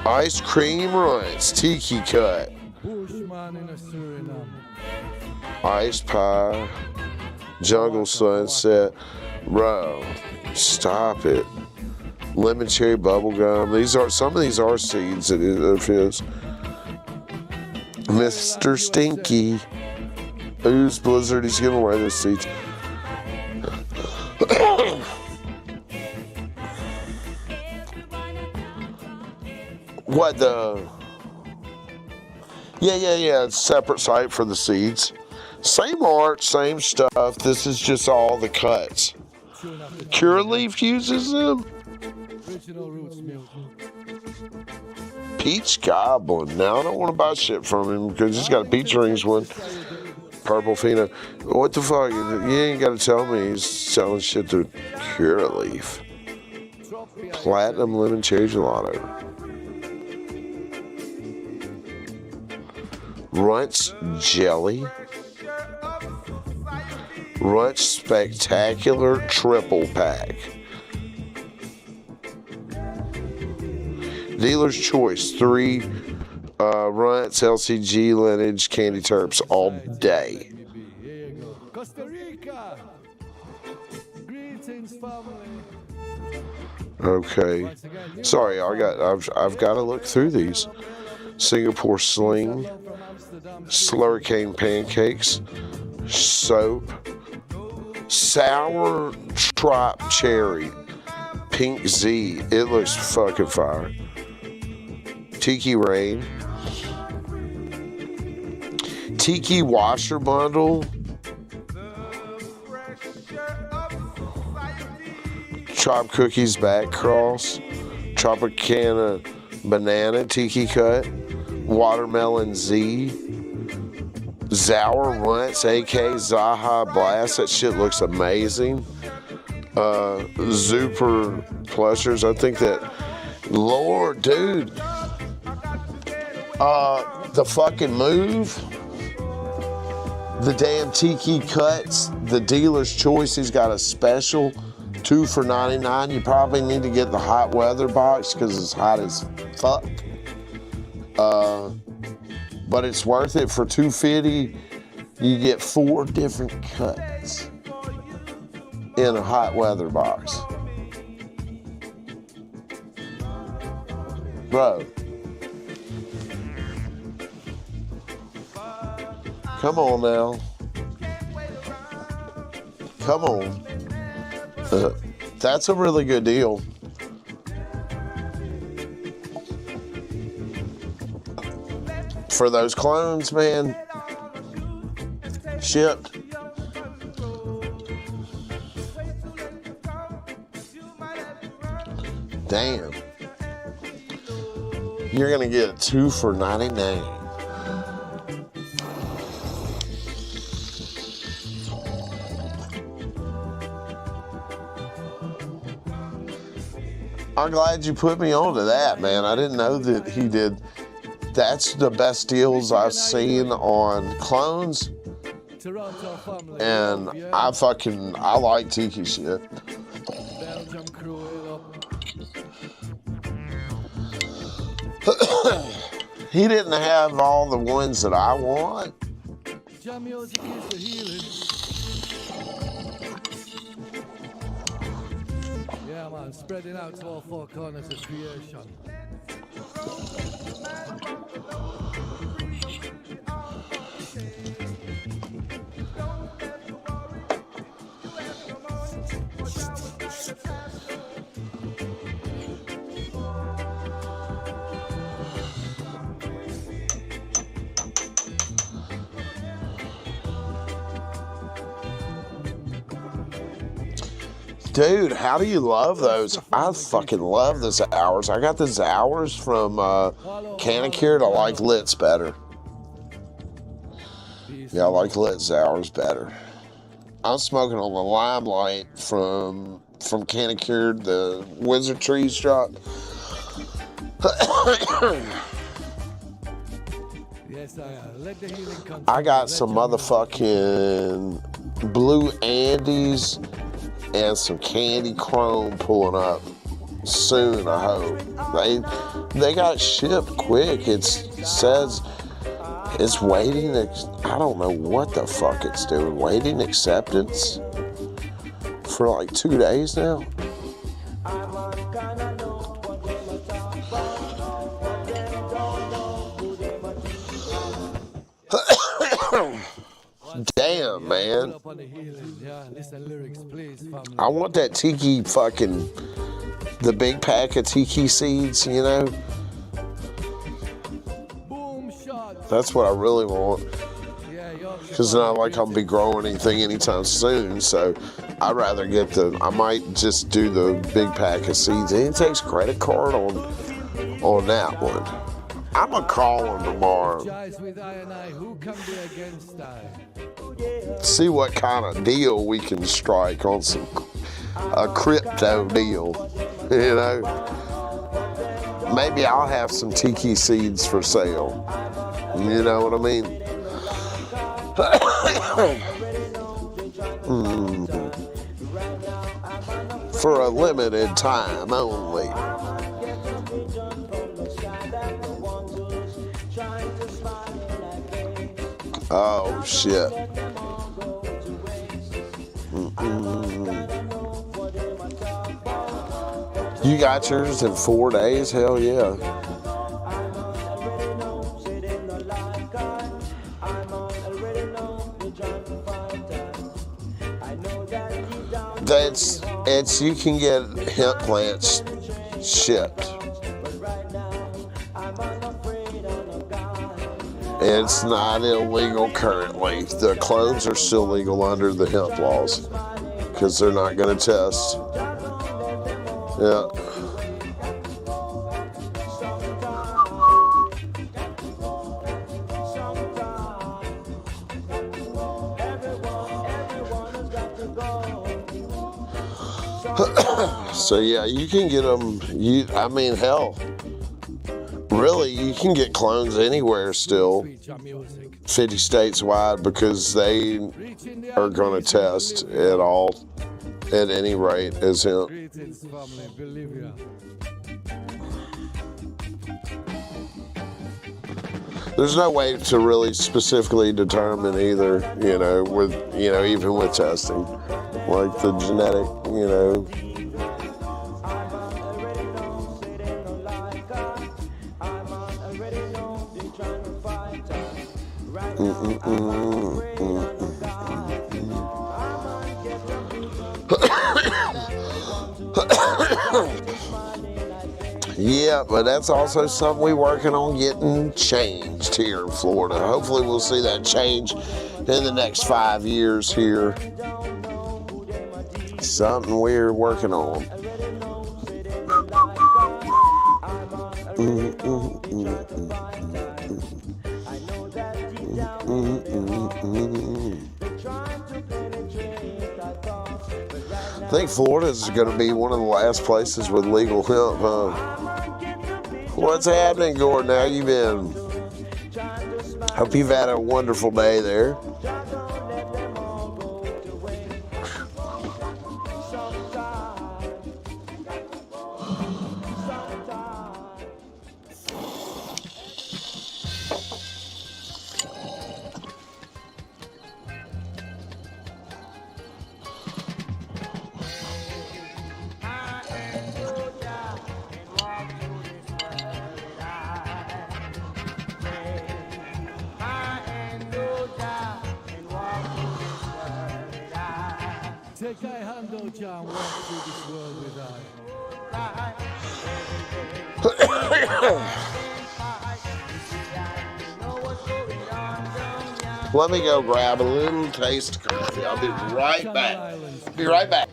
Ice Cream Runts Tiki Cut. Ice Pie. Jungle Sunset. Bro, stop it. Lemon Cherry Bubblegum. Some of these are seeds of his. Mr. Stinky. Ooze Blizzard. He's giving away those seeds. What the? Yeah. It's a separate site for the seeds. Same art, same stuff. This is just all the cuts. Cure Leaf uses them. Peach Goblin. Now I don't want to buy shit from him because he's got a peach rings one. Purple Fina. What the fuck? You ain't got to tell me he's selling shit to Cure Leaf. Platinum Lemon Cherry Gelato. Runts Jelly. Runts Spectacular Triple Pack. Dealer's Choice. 3 Runts LCG lineage candy terps all day. Costa Rica. Greetings, family. Okay. Sorry, I've got to look through these. Singapore Sling. Slurricane Pancakes. Soap. Sour Trop Cherry. Pink Z. It looks fucking fire. Tiki Rain. Tiki Washer Bundle. Chop Cookies Back Cross. Tropicana Banana Tiki Cut. Watermelon Z. Zour Runts, AK Zaha Blast. That shit looks amazing. Super Plushers. I think that. Lord, dude. The fucking move. The damn Tiki Cuts. The Dealer's Choice. He's got a special 2 for $99. You probably need to get the hot weather box because it's hot as fuck. But it's worth it for $2.50. You get 4 different cuts in a hot weather box. Bro. Come on now. Come on. That's a really good deal. For those clones, man. Shipped. Damn. You're gonna get 2 for $99. I'm glad you put me on to that, man. I didn't know that he did. That's the best deals I've seen on clones. Toronto family. And I like Tiki shit. Belgium crew He didn't have all the ones that I want. Jam music is the healing. Yeah, man, spreading out to all four corners of creation. Dude, how do you love those? I fucking love the Hours. I got the Hours from Canicured. I like Lit's better. Yeah, I like Lit's Hours better. I'm smoking on the Limelight from Canicured, the Wizard Trees drop. Yes, let the healing come. I got some motherfucking Blue Andes and some Candy Chrome pulling up soon, I hope. They got shipped quick. It says it's waiting. I don't know what the fuck it's doing. Waiting acceptance for like 2 days now. Damn, man. I want that tiki fucking, the big pack of tiki seeds, you know? That's what I really want. Because it's not like I'm gonna be growing anything anytime soon, so I'd rather get I might just do the big pack of seeds. And it takes credit card on that one. I'm gonna call him tomorrow. See what kind of deal we can strike on a crypto deal, you know? Maybe I'll have some tiki seeds for sale. You know what I mean? For a limited time only. Oh shit. You got yours in 4 days? Hell yeah. You can get hemp plants shipped. It's not illegal currently. The clones are still legal under the hemp laws because they're not going to test. Yeah. So yeah, you can get them. I mean, hell, really, you can get clones anywhere still, 50 states wide, because they are going to test it all at any rate as hemp. There's no way to really specifically determine either, you know, even with testing, like the genetic, you know. Yeah, but that's also something we're working on getting changed here in Florida. Hopefully we'll see that change in the next 5 years here. Something we're working on. I think Florida is going to be one of the last places with legal hemp, huh? What's happening, Gordon? How you been? Hope you've had a wonderful day there. Take thy hand, O Jah, and walk through this world with I. Let me go grab a little taste of coffee. I'll be right back. Be right back.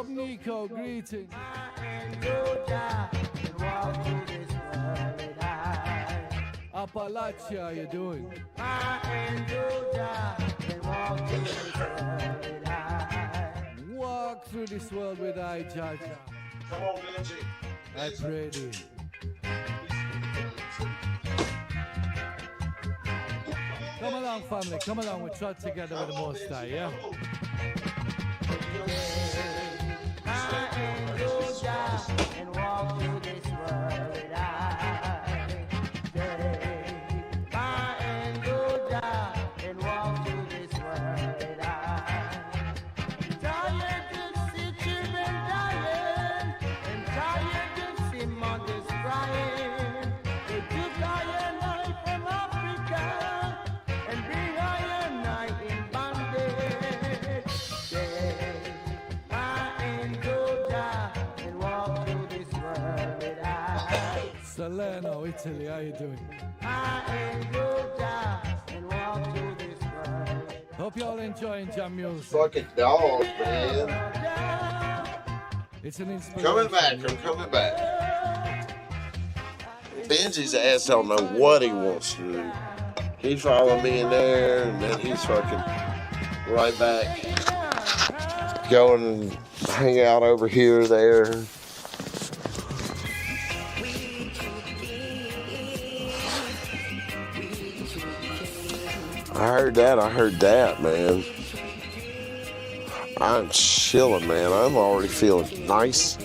Nico, greetings. Appalachia, how you doing? Walk through this world with I, Jah. Come on, Benji. I pray thee. Come along, family. Come along. We trot together with the Most High, yeah? And walk through this world with I. And walk through this world with I. Tired to see children dying, and tired to see mothers crying. They took iron knife from Africa and bring iron knife in bondage. Salerno, Italy, how you doing? Hope you all enjoying jam music. Fucking dog, man. It's an inspiration. Coming back, I'm coming back. Benji's ass don't know what he wants to do. He followed me in there, and then he's fucking right back. Going and hang out over here or there. I heard that, man. I'm chilling, man. I'm already feeling nice.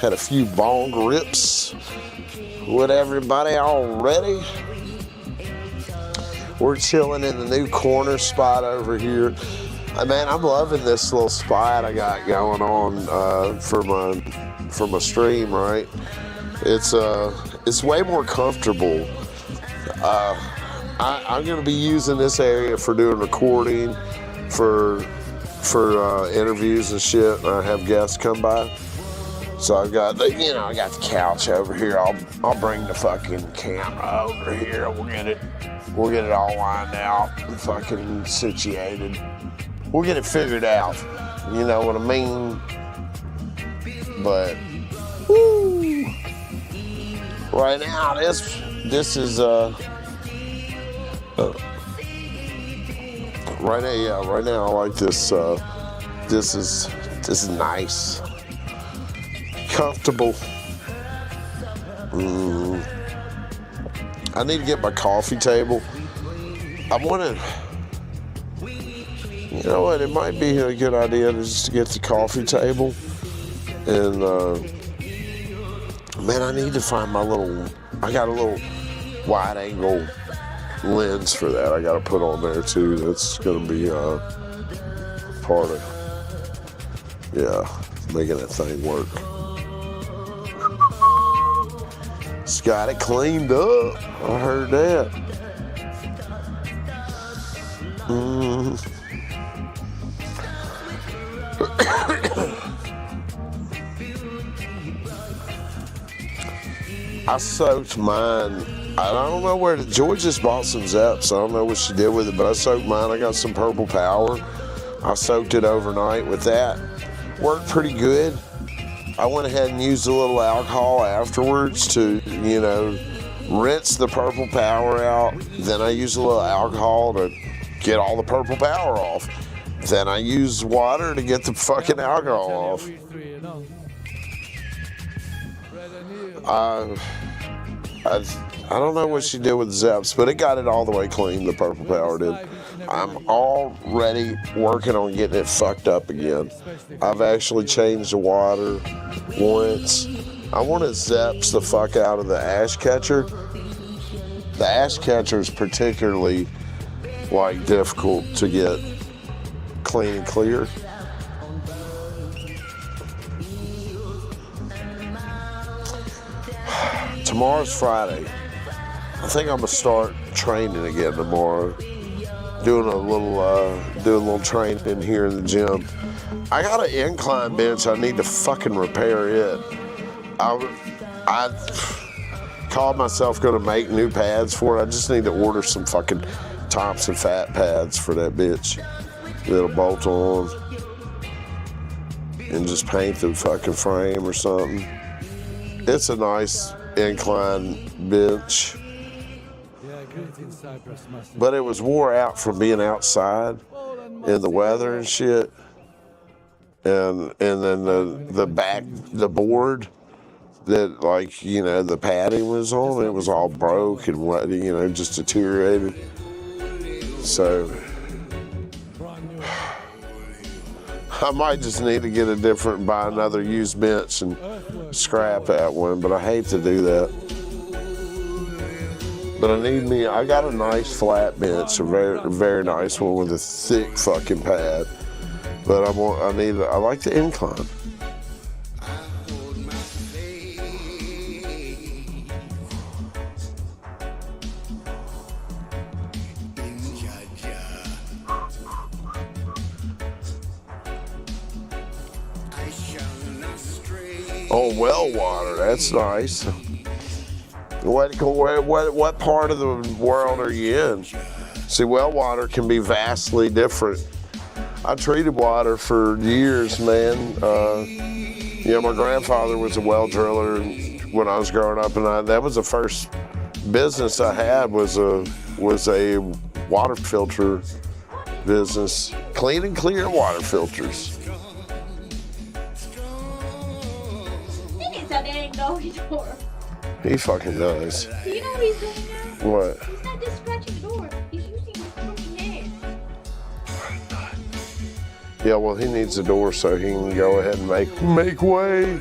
Had a few bong rips with everybody already. We're chilling in the new corner spot over here. Man, I'm loving this little spot I got going on for my stream, right? It's way more comfortable. I'm going to be using this area for doing recording, for interviews and shit. I have guests come by, so I've got the couch over here. I'll bring the fucking camera over here. We'll get it all lined out, and fucking situated. We'll get it figured out. You know what I mean? But woo, right now this is Right now, yeah, right now I like this. This is nice, comfortable. I need to get my coffee table. I want to. You know what? It might be a good idea to just get the coffee table. And man, I need to find my little. I got a little wide angle lens for that. I got to put on there too. That's gonna be part of making that thing work. It's got it cleaned up. I heard that. I soaked mine. I don't know where George just bought some Zeps. I don't know what she did with it, but I soaked mine. I got some Purple Power. I soaked it overnight with that. Worked pretty good. I went ahead and used a little alcohol afterwards to, rinse the Purple Power out. Then I used a little alcohol to get all the Purple Power off. Then I used water to get the fucking alcohol off. I don't know what she did with Zeps, but it got it all the way clean, the Purple Power did. I'm already working on getting it fucked up again. I've actually changed the water once. I want to Zeps the fuck out of the ash catcher. The ash catcher is particularly, difficult to get clean and clear. Tomorrow's Friday. I think I'm gonna start training again tomorrow. Doing a little training here in the gym. I got an incline bench. I need to fucking repair it. I called myself gonna make new pads for it. I just need to order some fucking Thompson fat pads for that bitch. That'll bolt on and just paint the fucking frame or something. It's a nice incline bench, but it was wore out from being outside in the weather and shit. And then the board that the padding was on, it was all broke and just deteriorated. So I might just need to buy another used bench and scrap that one, but I hate to do that. But I got a nice flat bench, a very, very nice one with a thick fucking pad. But I like the incline. Oh, well water, that's nice. What part of the world are you in? See, well water can be vastly different. I treated water for years, man. My grandfather was a well driller when I was growing up, and that was the first business I had was a water filter business, clean and clear water filters. That dang doggy door. He fucking does. You know what he's doing now? What? He's not just scratching the door. He's using his fucking hands. Yeah, well, he needs a door so he can go ahead and make way.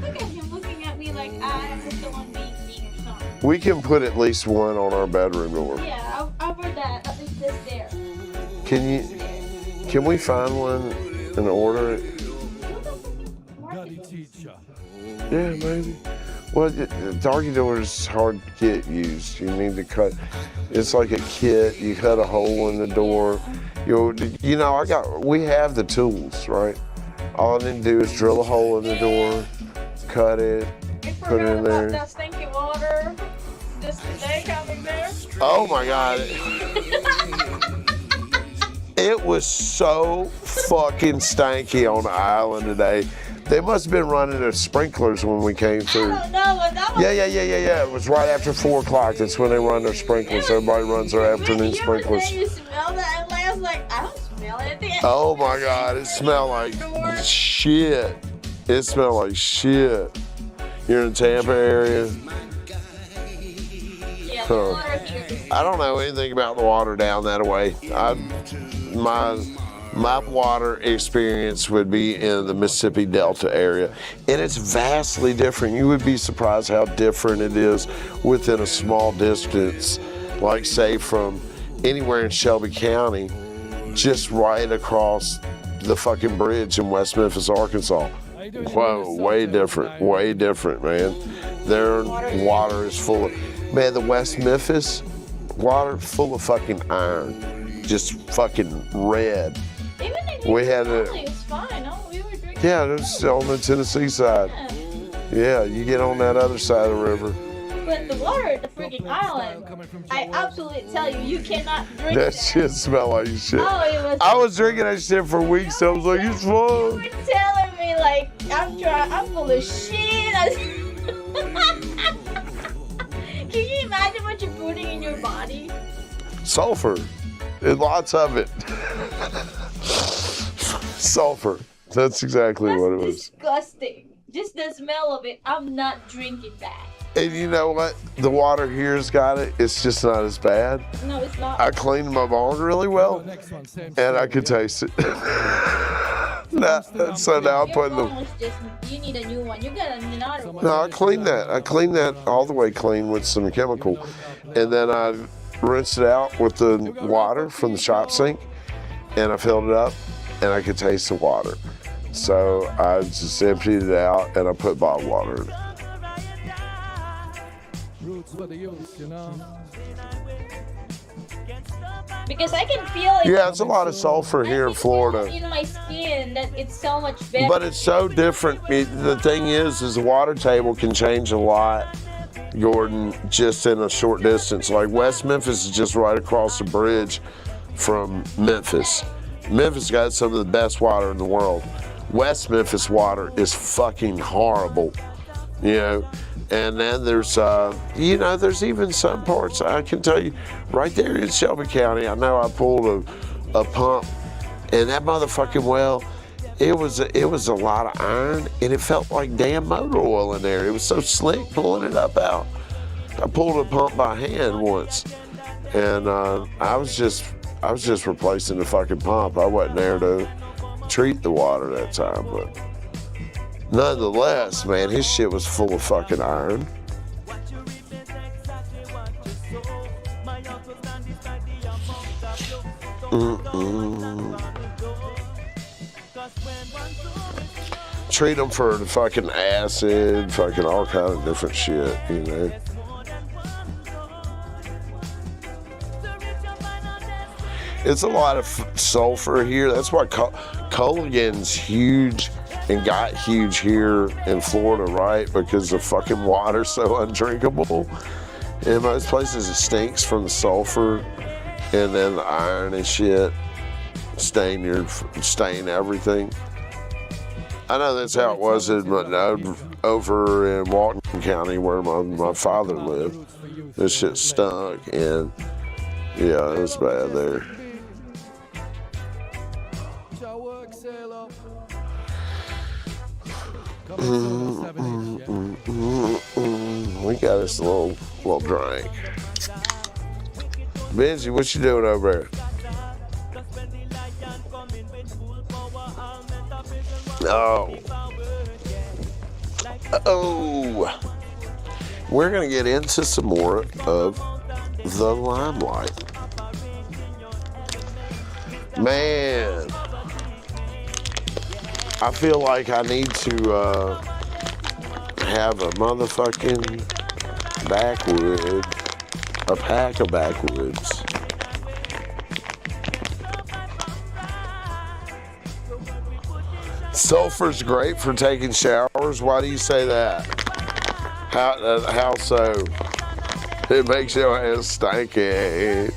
Look at him looking at me like I was the one being mean or something. We can put at least one on our bedroom door. Yeah, I've heard that. At least this there. Can we find one and order it? Yeah, maybe. Well, the doggy door is hard to get used. You need to cut. It's like a kit. You cut a hole in the door. We have the tools, right? All I need to do is drill a hole in the door, cut it, put it in there. That stinky water. This today coming there. Oh my God. It was so fucking stanky on the island today. They must have been running their sprinklers when we came I through. don't know, but that was. Yeah. It was right after 4 o'clock. That's when they run their sprinklers. Everybody runs their afternoon You were sprinklers. saying you smell that, and I was like, I don't smell anything. Oh my God, it smelled like shit. It smelled like shit. You're in the Tampa area. Yeah, Huh. the water here is. I don't know anything about the water down that way. My water experience would be in the Mississippi Delta area, and it's vastly different. You would be surprised how different it is within a small distance, like say from anywhere in Shelby County, just right across the fucking bridge in West Memphis, Arkansas. Whoa, way different, man. Their water is full of, man, the West Memphis water full of fucking iron, just fucking red. Even in We had a- it was fine. No, we were drinking. Yeah, it's on the Tennessee side. Yeah. Yeah, you get on that other side of the river. But the water at the freaking island, I absolutely tell you, you cannot drink That that. shit smelled like shit. Oh, it was. I was drinking that shit for weeks. I was like, it's You fun. were telling me like I'm full of shit. Can you imagine what you're putting in your body? Sulfur. And lots of it. Sulfur. That's exactly That's what it was. disgusting. Just the smell of it. I'm not drinking that. And you know what? The water here's got it. It's just not as bad. No, it's not. I cleaned my bong really well, and I could taste it. So now I'm Your putting phone the. was just. You need a new one. You got another one. No, I cleaned that. I cleaned that all the way clean with some chemical, and then I rinsed it out with the water from the shop sink, and I filled it up, and I could taste the water. So I just emptied it out, and I put bottled water in it. Roots for the youth, you know. Because I can feel it. Yeah, it's a lot of sulfur here in Florida. In my skin, that it's so much better. But it's so different. The thing is the water table can change a lot, Gordon, just in a short distance. Like West Memphis is just right across the bridge from Memphis. Memphis got some of the best water in the world. West Memphis water is fucking horrible, you know. And then there's, there's even some parts, I can tell you, right there in Shelby County, I know I pulled a pump, and that motherfucking well, it was a lot of iron, and it felt like damn motor oil in there. It was so slick pulling it up out. I pulled a pump by hand once, and I was just replacing the fucking pump. I wasn't there to treat the water that time, but nonetheless, man, his shit was full of fucking iron. Treat them for the fucking acid, fucking all kind of different shit, you know. It's a lot of sulfur here. That's why Culligan's huge and got huge here in Florida, right? Because the fucking water's so undrinkable. In most places it stinks from the sulfur, and then the iron and shit stain everything. I know that's how it was over in Walton County where my father lived. This shit stunk, and yeah, it was bad there. We got us a little drink. Benji, what you doing over there? Oh. We're gonna get into some more of the limelight. Man, I feel like I need to have a motherfucking backwood, a pack of backwoods. Sulfur's great for taking showers. Why do you say that? How so? It makes your ass stinky.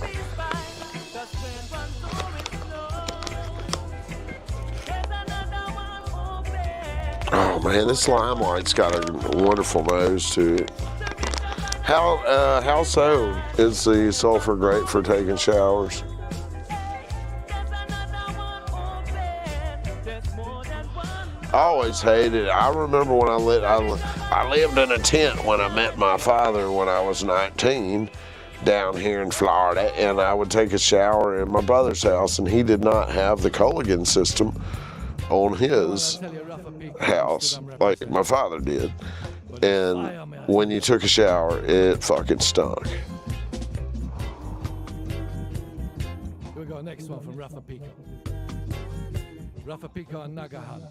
man, this Limelight's got a wonderful nose to it. How so is the sulfur great for taking showers? I always hated it. I remember when I lived in a tent when I met my father when I was 19 down here in Florida, and I would take a shower in my brother's house, and he did not have the Culligan system on his house like my father did. And when you took a shower, it fucking stunk. Here we go, next one from Rafa Pico. Rafa Pico and Nagahan.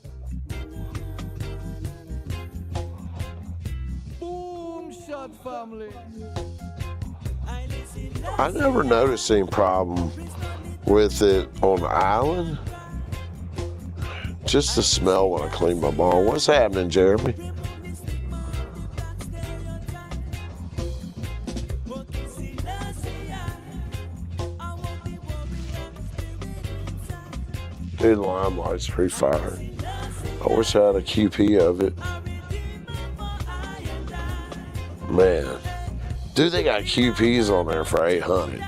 Boom shot, family. I never noticed any problem with it on the island. Just the smell when I clean my ball. What's happening, Jeremy? Dude, the Limelight's pretty fire. I wish I had a QP of it. Man. Dude, they got QPs on there for $800.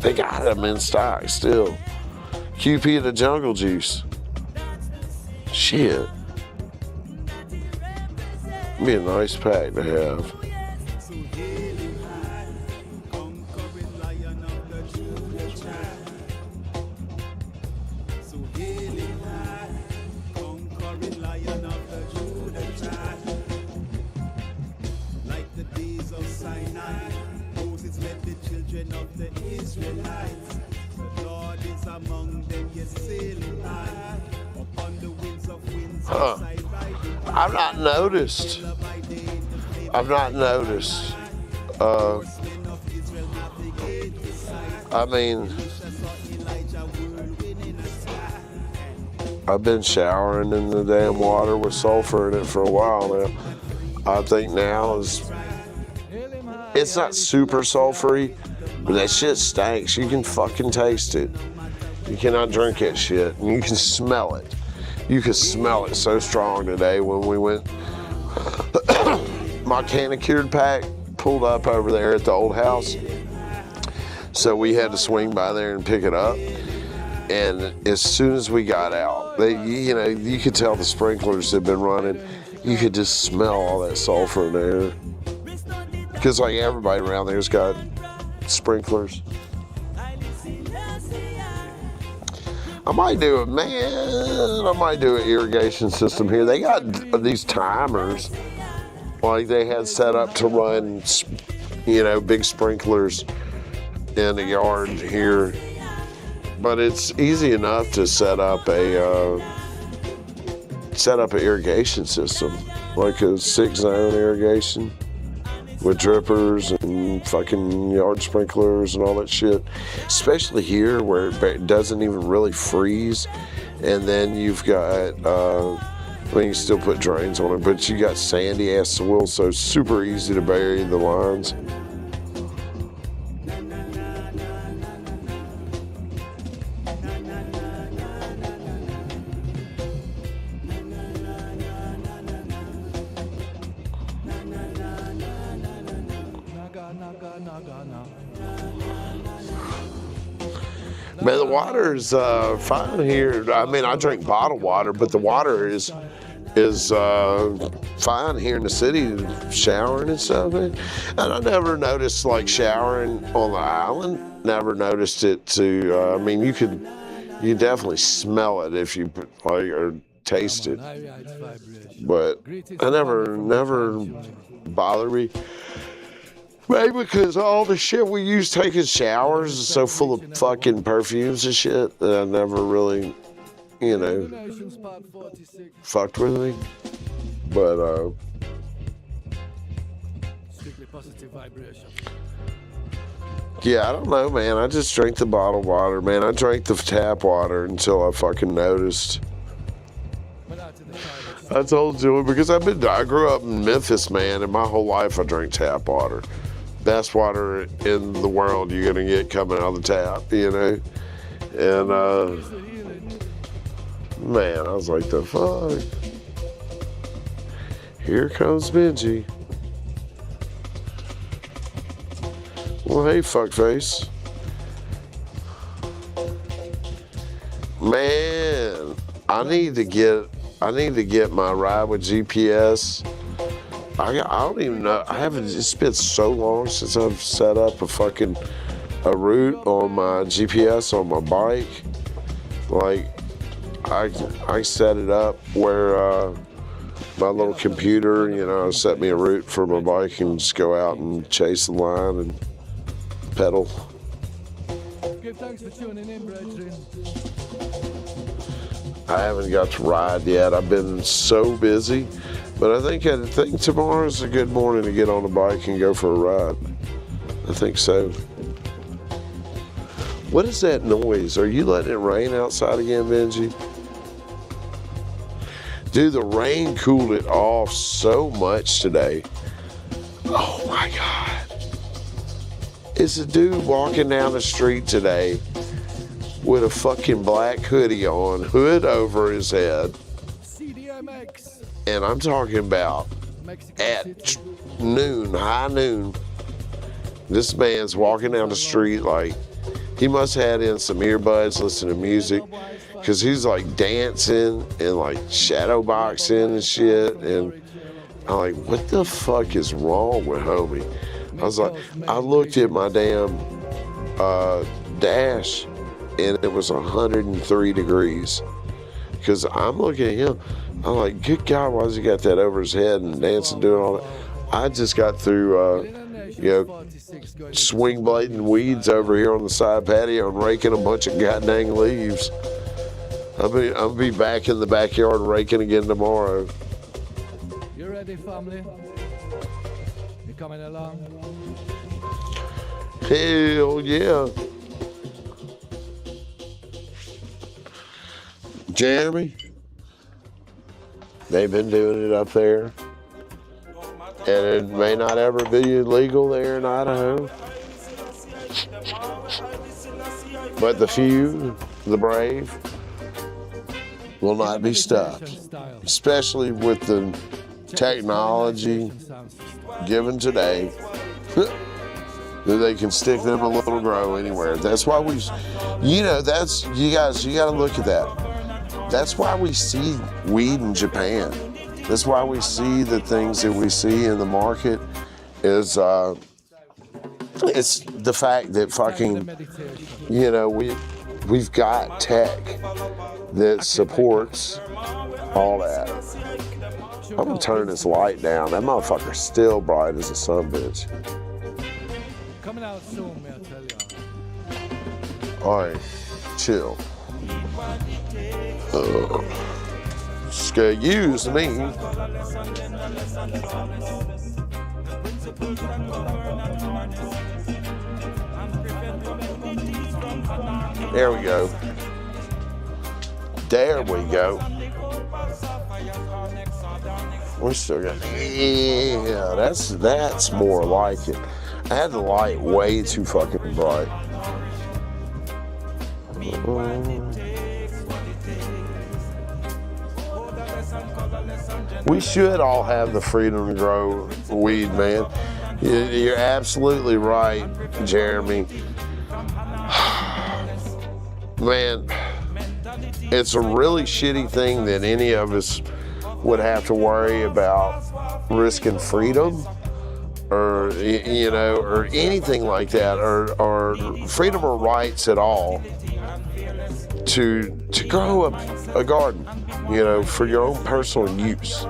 They got them in stock still. QP of the Jungle Juice. Shit. Be a nice pack to have. I've not noticed. I mean, I've been showering in the damn water with sulfur in it for a while now. I think now it's not super sulfury, but that shit stinks. You can fucking taste it. You cannot drink that shit, and you can smell it. You could smell it so strong today when we went. My Canicured pack pulled up over there at the old house, so we had to swing by there and pick it up. And as soon as we got out, you could tell the sprinklers had been running. You could just smell all that sulfur in there, because like everybody around there's got sprinklers. I might do an irrigation system here. They got these timers, like they had set up to run, big sprinklers in the yard here. But it's easy enough to set up an irrigation system, like a 6-zone irrigation with drippers and fucking yard sprinklers and all that shit. Especially here where it doesn't even really freeze. And then you've got, you still put drains on it, but you got sandy ass soil, so it's super easy to bury the lines. Man, the water's fine here. I mean, I drink bottled water, but the water is fine here in the city, showering and stuff. And I never noticed like showering on the island. Never noticed it to. You definitely smell it if you or taste it, but I never bother me. Maybe because all the shit we use taking showers is so full of fucking perfumes and shit that I never really, fucked with me. But, yeah, I don't know, man. I just drink the bottled water, man. I drank the tap water until I fucking noticed. I told you because I grew up in Memphis, man, and my whole life I drank tap water. Best water in the world you're gonna get coming out of the tap, And man, I was like, the fuck. Here comes Benji. Well, hey, fuckface. Man, I need to get my ride with GPS. I don't even know. It's been so long since I've set up a route on my GPS on my bike. Like, I set it up where my little computer, set me a route for my bike and just go out and chase the line and pedal. Give thanks for tuning in, brethren. I haven't got to ride yet. I've been so busy, but I think tomorrow's a good morning to get on the bike and go for a ride. I think so. What is that noise? Are you letting it rain outside again, Benji? Dude, the rain cooled it off so much today. Oh my God. It's a dude walking down the street today with a fucking black hoodie on, hood over his head. CDMX. And I'm talking about at noon, high noon, this man's walking down the street like he must have had in some earbuds, listening to music, because he's like dancing and like shadow boxing and shit. And I'm like, what the fuck is wrong with homie? I looked at my damn dash and it was 103 degrees. Because I'm looking at him, I'm like, good God, why has he got that over his head and dancing, doing all that? I just got through, swing blading weeds over here on the side patio and raking a bunch of goddamn leaves. I'll be back in the backyard raking again tomorrow. You ready, family? You coming along? Hell yeah. Jeremy, they've been doing it up there. And it may not ever be legal there in Idaho. But the few, the brave, will not be stopped. Especially with the technology given today, that they can stick them a little grow anywhere. That's why you gotta look at that. That's why we see weed in Japan. That's why we see the things that we see in the market is it's the fact that fucking, we've got tech that supports all that. I'm gonna turn this light down. That motherfucker's still bright as a sumbitch. Coming out soon, man, I tell you. All right, chill. Excuse me. There we go. There we go. We still got. Yeah, that's more like it. I had the light way too fucking bright. We should all have the freedom to grow weed, man. You're absolutely right, Jeremy. Man, it's a really shitty thing that any of us would have to worry about risking freedom or, or anything like that, or freedom or rights at all to grow a garden, for your own personal use.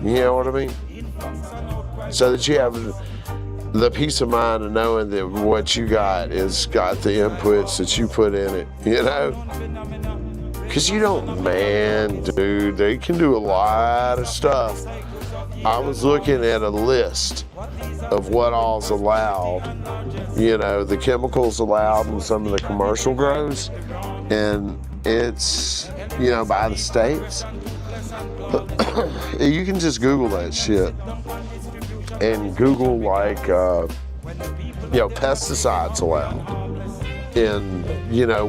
You know what I mean? So that you have the peace of mind of knowing that what you got is got the inputs that you put in it, Because dude, they can do a lot of stuff. I was looking at a list of what all's allowed, the chemicals allowed in some of the commercial grows, and it's, by the states. You can just Google that shit and Google pesticides allowed in,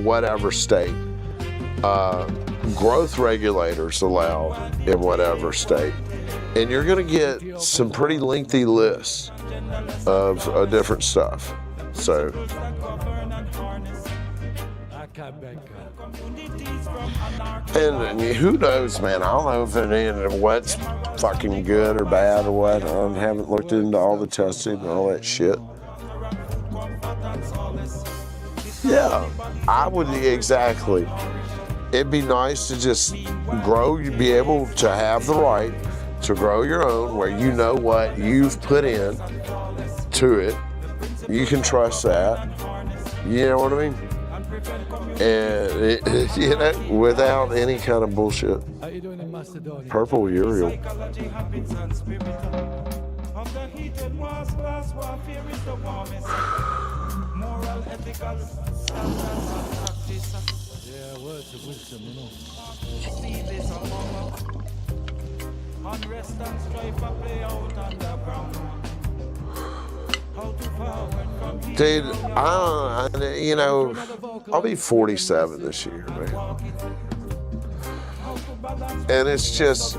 whatever state. growth regulators allowed in whatever state. And you're going to get some pretty lengthy lists of different stuff. So, and who knows, man? I don't know if what's fucking good or bad or what. I haven't looked into all the testing and all that shit. Yeah, I would exactly. It'd be nice to just grow. You'd be able to have the right to grow your own, where you know what you've put in to it. You can trust that. You know what I mean? And you know, without any kind of bullshit. How you doing in Macedonia? Purple Uriel. Yeah, words of wisdom, you know. Unrest and strife are play out underground. How to forward from here. Dude, you know, I'll be 47 this year, man. And it's just,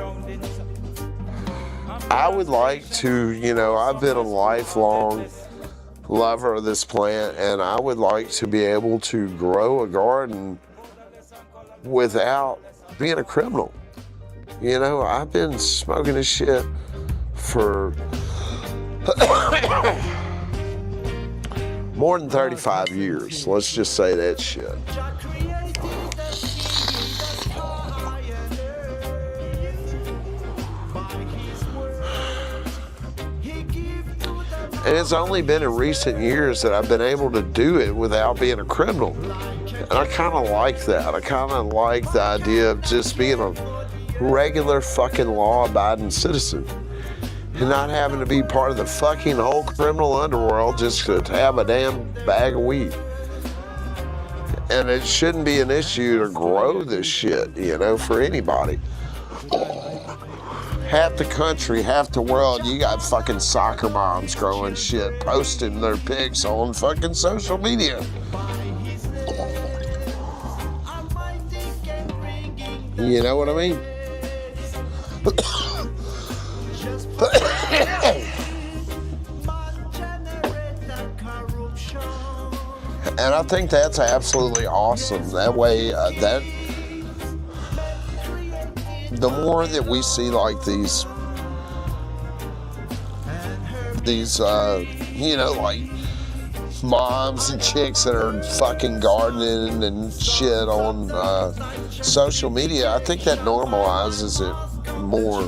I would like to, you know, I've been a lifelong lover of this plant, and I would like to be able to grow a garden without being a criminal. You know, I've been smoking this shit for more than 35 years. Let's just say that shit. And it's only been in recent years that I've been able to do it without being a criminal. And I kind of like that. I kind of like the idea of just being a regular fucking law-abiding citizen and not having to be part of the fucking whole criminal underworld just to have a damn bag of weed. And it shouldn't be an issue to grow this shit, you know, for anybody. Half the country, half the world, you got fucking soccer moms growing shit, posting their pics on fucking social media. You know what I mean? And I think that's absolutely awesome. That way, that the more that we see like these you know, like moms and chicks that are fucking gardening and shit on social media, I think that normalizes it more.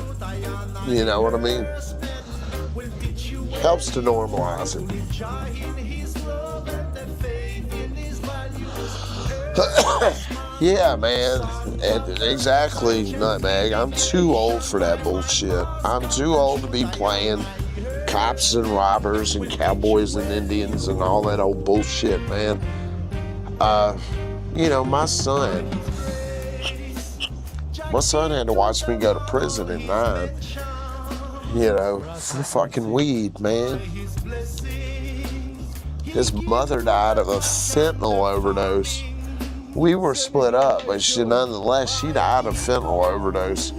You know what I mean? Helps to normalize it. Yeah, man. And exactly, Nutmeg. I'm too old for that bullshit. I'm too old to be playing cops and robbers and cowboys and Indians and all that old bullshit, man. You know, my son had to watch me go to prison at 9, you know, for fucking weed, man. His mother died of a fentanyl overdose. We were split up, but nonetheless, she died of fentanyl overdose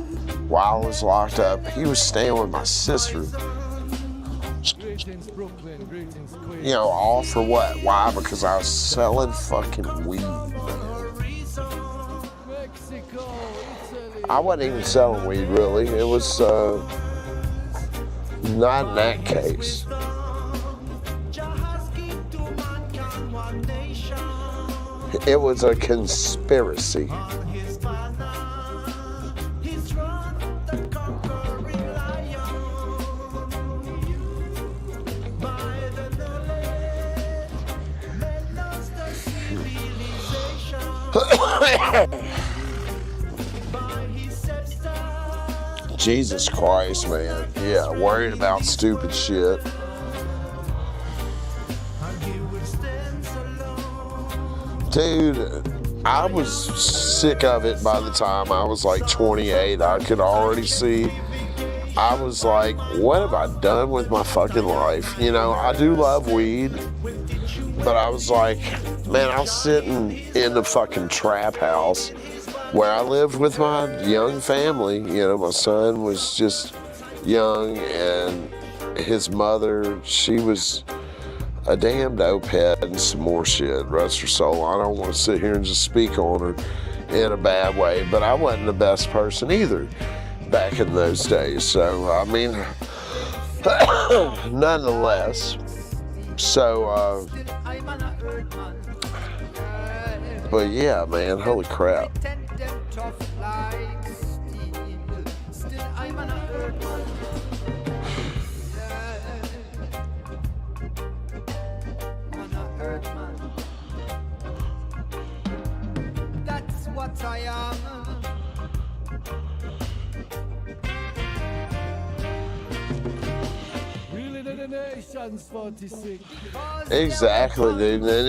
while I was locked up. He was staying with my sister. Greetings, Brooklyn. Greetings, Queens. You know, all for what? Why? Because I was selling fucking weed, man. Mexico, Italy. I wasn't even selling weed, really. It was not in that case. It was a conspiracy. Jesus Christ, man. Yeah, worried about stupid shit. Dude, I was sick of it by the time I was like 28. I could already see. I was like, what have I done with my fucking life? You know, I do love weed, but I was like, man, I was sitting in the fucking trap house where I lived with my young family. You know, my son was just young, and his mother, she was a damn dope head and some more shit. Rest her soul. I don't want to sit here and just speak on her in a bad way, but I wasn't the best person either back in those days. So, I mean, nonetheless, so, but yeah, man, holy crap. That's what I am. Really, the nation's 46. Exactly, dude. And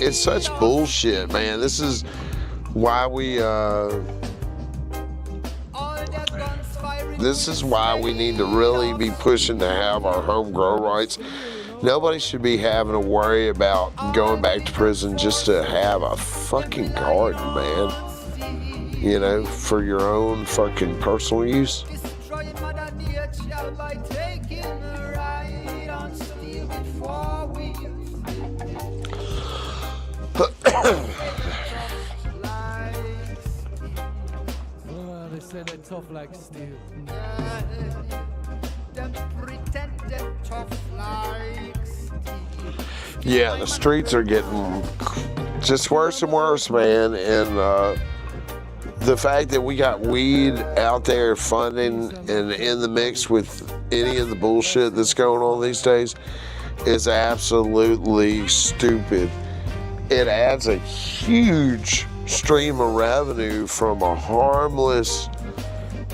it's such bullshit, man. This is why we, this is why we need to really be pushing to have our home grow rights. Nobody should be having to worry about going back to prison just to have a fucking garden, man. You know, for your own fucking personal use. Destroying Mother Nature by taking the right on steel before we They say they're tough like steel. them pretended tough like steel. Yeah, the streets are getting just worse and worse, man. And the fact that we got weed out there funding and in the mix with any of the bullshit that's going on these days is absolutely stupid. It adds a huge stream of revenue from a harmless,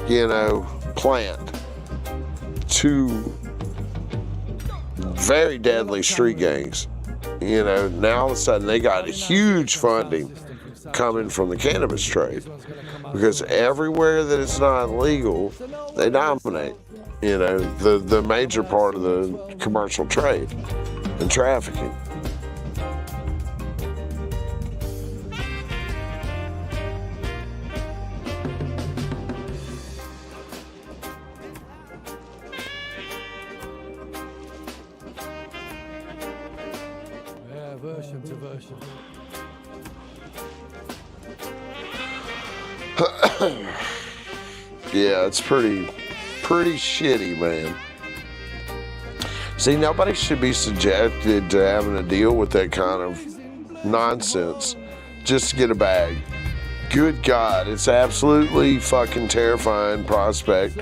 you know, plant to very deadly street gangs. You know, now all of a sudden they got huge funding coming from the cannabis trade, because everywhere that it's not legal, they dominate, you know, the major part of the commercial trade and trafficking. Yeah, version to version. Yeah, it's pretty shitty, man. See, nobody should be subjected to having to deal with that kind of nonsense just to get a bag. Good God, it's absolutely fucking terrifying prospect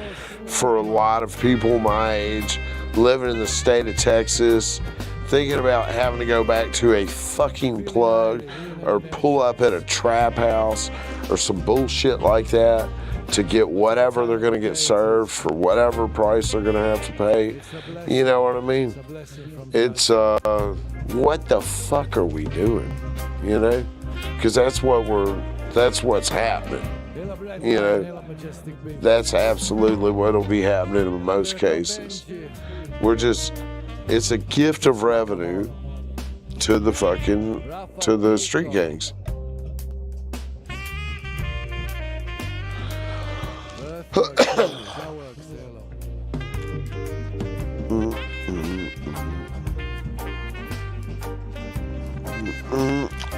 for a lot of people my age living in the state of Texas, thinking about having to go back to a fucking plug or pull up at a trap house or some bullshit like that to get whatever they're going to get served for whatever price they're going to have to pay. You know what I mean? It's, what the fuck are we doing? You know? Because that's what's happening. You know? That's absolutely what'll be happening in most cases. It's a gift of revenue to the street gangs.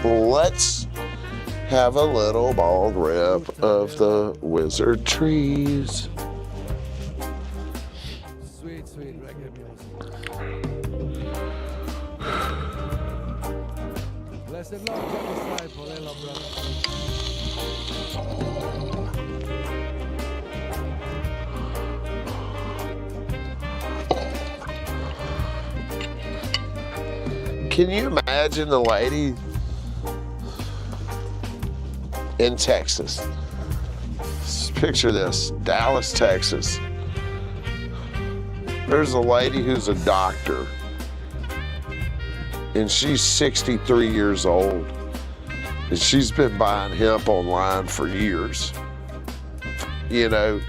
Let's have a little ball rip of the wizard trees. Sweet, sweet reggae music. Blessed Lord, get the disciple, hello, brother. Can you imagine the lady in Texas? Picture this, Dallas, Texas. There's a lady who's a doctor, and she's 63 years old, and she's been buying hemp online for years, you know,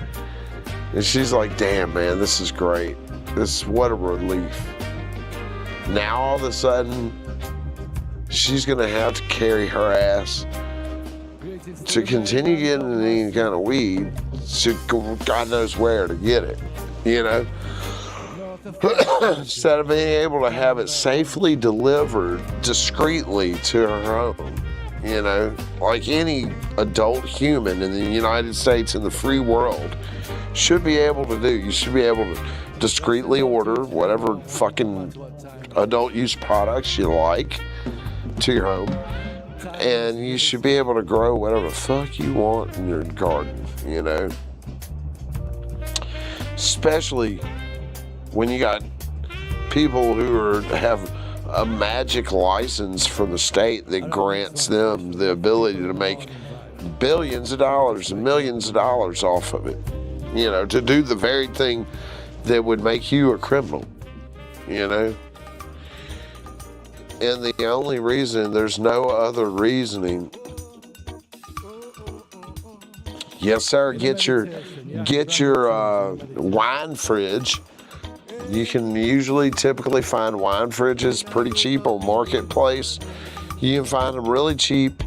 and she's like, damn, man, this is great. What a relief. Now all of a sudden, she's gonna have to carry her ass to continue getting any kind of weed, to go God knows where to get it, you know? Instead of being able to have it safely delivered discreetly to her home, you know, like any adult human in the United States and the free world should be able to do. You should be able to discreetly order whatever fucking adult use products you like to your home, and you should be able to grow whatever the fuck you want in your garden, you know? Especially when you got people who have a magic license from the state that grants them the ability to make billions of dollars and millions of dollars off of it, you know, to do the very thing that would make you a criminal, you know? And the only reason, there's no other reasoning. Yes, sir, get your wine fridge. You can typically find wine fridges pretty cheap on Marketplace. You can find them really cheap.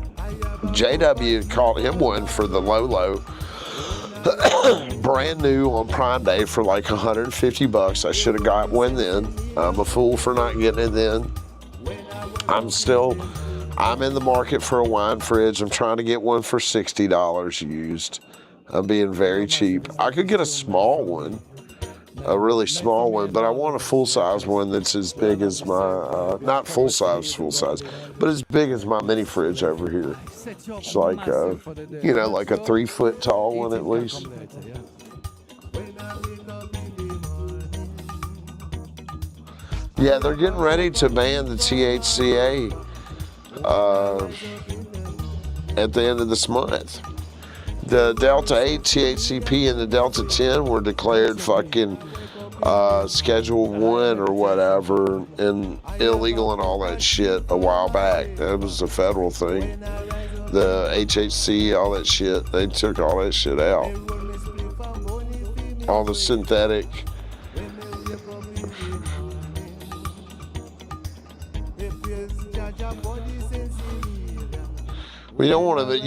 JW caught him one for the low. Brand new on Prime Day for like $150. I should have got one then. I'm a fool for not getting it then. I'm in the market for a wine fridge. I'm trying to get one for $60 used. I'm being very cheap. I could get a small one, a really small one, but I want a full-size one that's as big as my, not full-size, but as big as my mini fridge over here. It's like, you know, like a 3-foot tall one at least. Yeah, they're getting ready to ban the THCA at the end of this month. The Delta 8 THCP and the Delta 10 were declared fucking Schedule 1 or whatever and illegal and all that shit a while back. That was a federal thing. The HHC, all that shit, they took all that shit out. All the synthetic. We don't want to.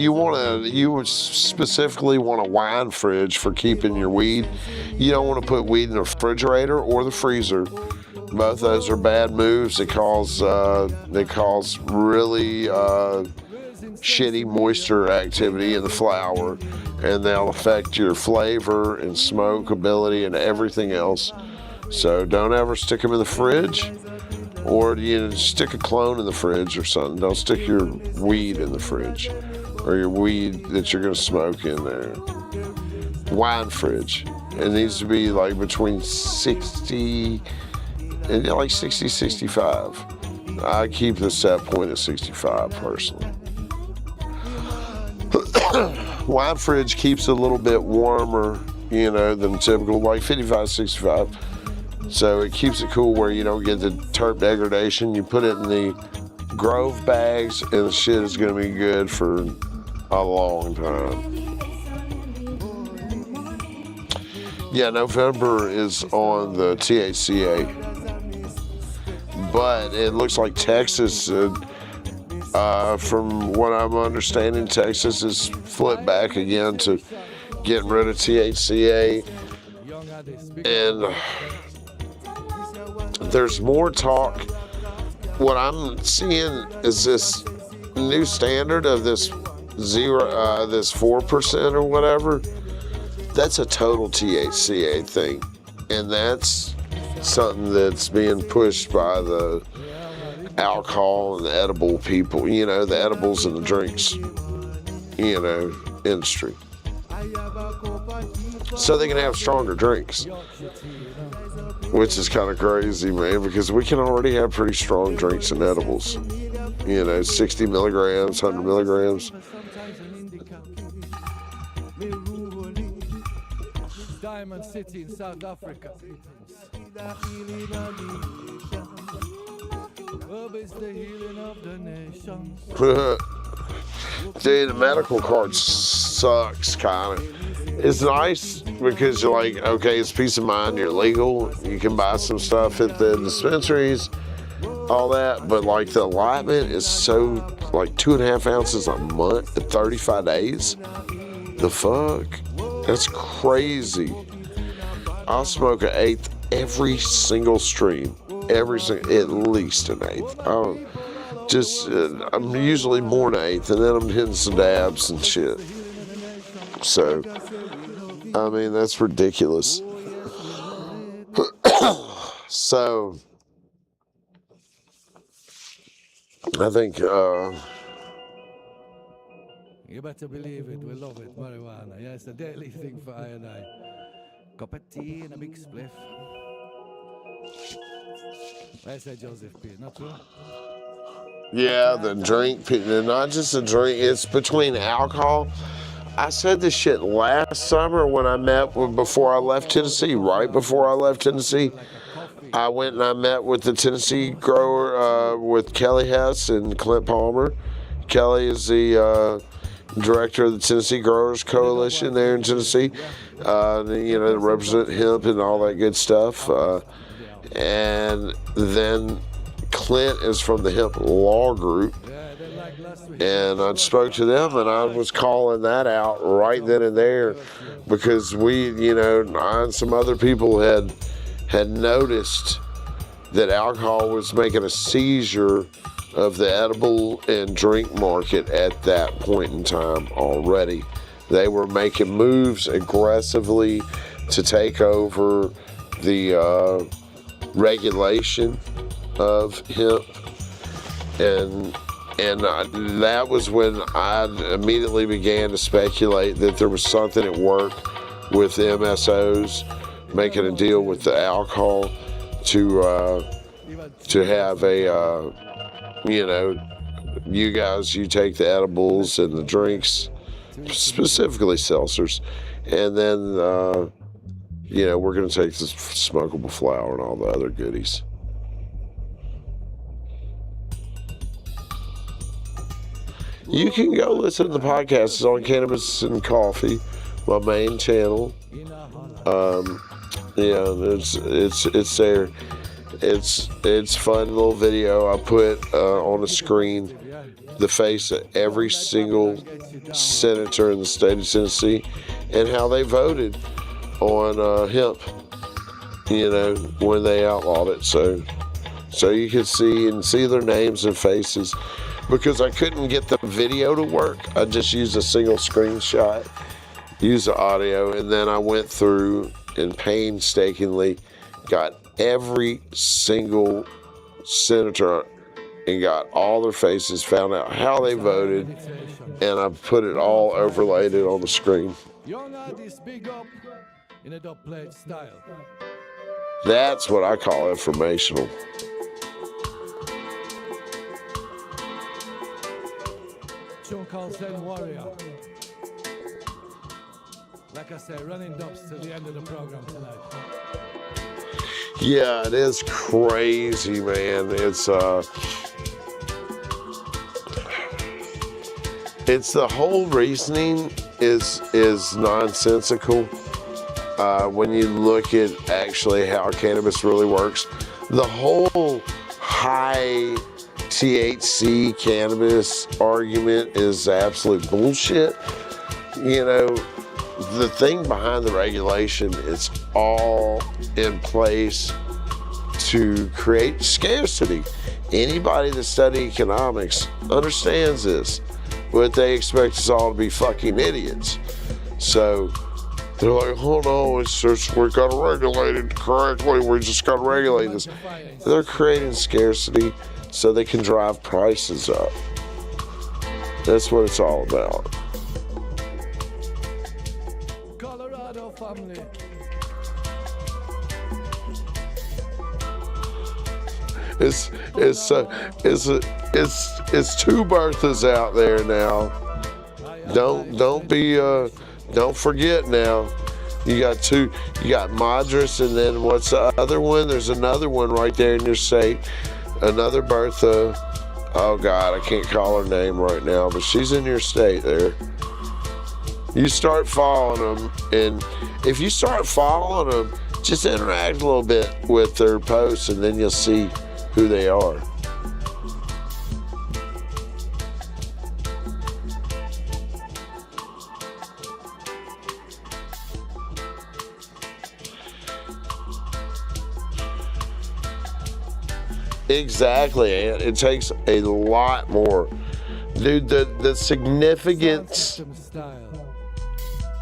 You specifically want a wine fridge for keeping your weed. You don't want to put weed in the refrigerator or the freezer. Both those are bad moves. They cause really shitty moisture activity in the flower, and they'll affect your flavor and smoke ability and everything else. So don't ever stick them in the fridge. Or you stick a clone in the fridge or something. Don't stick your weed in the fridge or your weed that you're going to smoke in there. Wine fridge. It needs to be like between 60 and like 60, 65. I keep the set point at 65 personally. Wine fridge keeps it a little bit warmer, you know, than typical, like 55, 65. So it keeps it cool where you don't get the terp degradation. You put it in the Grove bags and the shit is going to be good for a long time. Yeah, November is on the THCA. But it looks like Texas, from what I'm understanding, Texas has flipped back again to getting rid of THCA. And there's more talk. What I'm seeing is this new standard of this 4% or whatever. That's a total THCA thing, and that's something that's being pushed by the alcohol and the edible people. You know, the edibles and the drinks, you know, industry. So they can have stronger drinks. Which is kind of crazy, man, because we can already have pretty strong drinks and edibles. You know, 60 milligrams, 100 milligrams. Diamond City in South Africa. Love is the healing of the nation. Dude, the medical card sucks, kind of. It's nice because you're like, okay, it's peace of mind, you're legal, you can buy some stuff at the dispensaries, all that, but like the allotment is so like 2.5 ounces a month at 35 days. The fuck? That's crazy. I'll smoke an eighth every single stream. At least an eighth. I'm usually more than an eighth, and then I'm hitting some dabs and shit. So, I mean, that's ridiculous. So, I think, you better believe it, we love it, marijuana. Yeah, it's a daily thing for I and I. Cup of tea and a big spliff. I say Joseph P, not true? yeah, the drink, not just a drink, it's between alcohol. I said this shit last summer when I met before I left Tennessee, right before I left Tennessee. I went and I met with the Tennessee grower, with Kelly Hess and Clint Palmer. Kelly is the director of the Tennessee Growers Coalition there in Tennessee. They represent hemp and all that good stuff. And then Clint is from the Hemp Law Group. And I spoke to them, and I was calling that out right then and there because I and some other people had noticed that alcohol was making a seizure of the edible and drink market at that point in time already. They were making moves aggressively to take over the regulation of hemp, and that was when I immediately began to speculate that there was something at work with the MSOs making a deal with the alcohol to have a you take the edibles and the drinks, specifically seltzers, and then we're going to take the smokable flower and all the other goodies. You can go listen to the podcast. It's on Cannabis and Coffee, my main channel. It's there. It's fun little video. I put on the screen the face of every single senator in the state of Tennessee and how they voted on hemp, when they outlawed it. So you can see their names and faces. Because I couldn't get the video to work, I just used a single screenshot, used the audio, and then I went through and painstakingly got every single senator and got all their faces, found out how they voted, and I put it all overlaid it on the screen. Young artists big up in a dub plate style. That's what I call informational. Tune called Zen Warrior. Like I say, running dubs to the end of the program tonight. Yeah, it is crazy, man. It's the whole reasoning is nonsensical when you look at actually how cannabis really works. The whole high THC cannabis argument is absolute bullshit. The thing behind the regulation is all in place to create scarcity. Anybody that studies economics understands this, but they expect us all to be fucking idiots. So they're like, oh no, it's just, we gotta regulate it correctly, we just gotta regulate this. They're creating scarcity so they can drive prices up. That's what it's all about. Colorado family. It's two Berthas out there now. Don't forget now. You got Madras, and then what's the other one? There's another one right there in your state. Another Bertha. Oh God, I can't call her name right now, but she's in your state there. You start following them, and if you start following them, just interact a little bit with their posts, and then you'll see who they are. Exactly, and it takes a lot more. Dude, the significance, System style.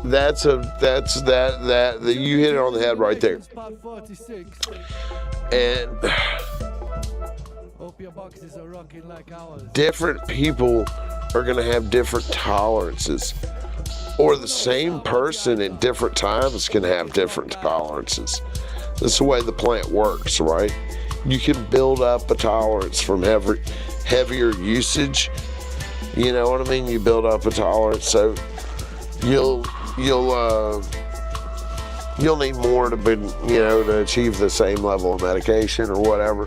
that you hit it on the head right there. Part 46. And Hope your boxes are rocking like ours. different people are gonna have different tolerances. Or the same person at different times can have different tolerances. That's the way the plant works, right? You can build up a tolerance from heavier usage. You know what I mean? You build up a tolerance, so you'll need more to be, to achieve the same level of medication or whatever.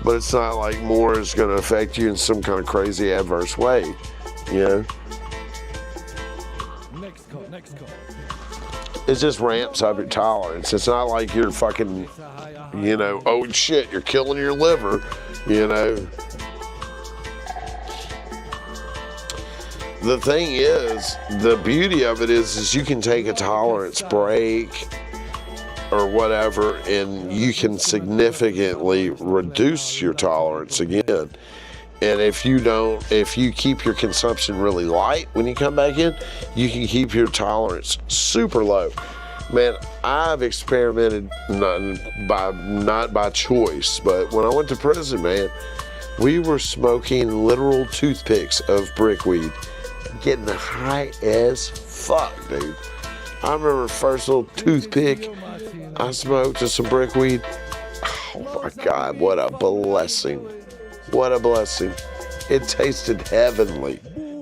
But it's not like more is going to affect you in some kind of crazy adverse way, Next call. It just ramps up your tolerance. It's not like you're fucking, oh shit, you're killing your liver, The thing is, the beauty of it is you can take a tolerance break or whatever, and you can significantly reduce your tolerance again. And if you keep your consumption really light when you come back in, you can keep your tolerance super low. Man, I've experimented not by choice, but when I went to prison, man, we were smoking literal toothpicks of brickweed, getting high as fuck, dude. I remember the first little toothpick I smoked to some brickweed. Oh my God, what a blessing. What a blessing. It tasted heavenly.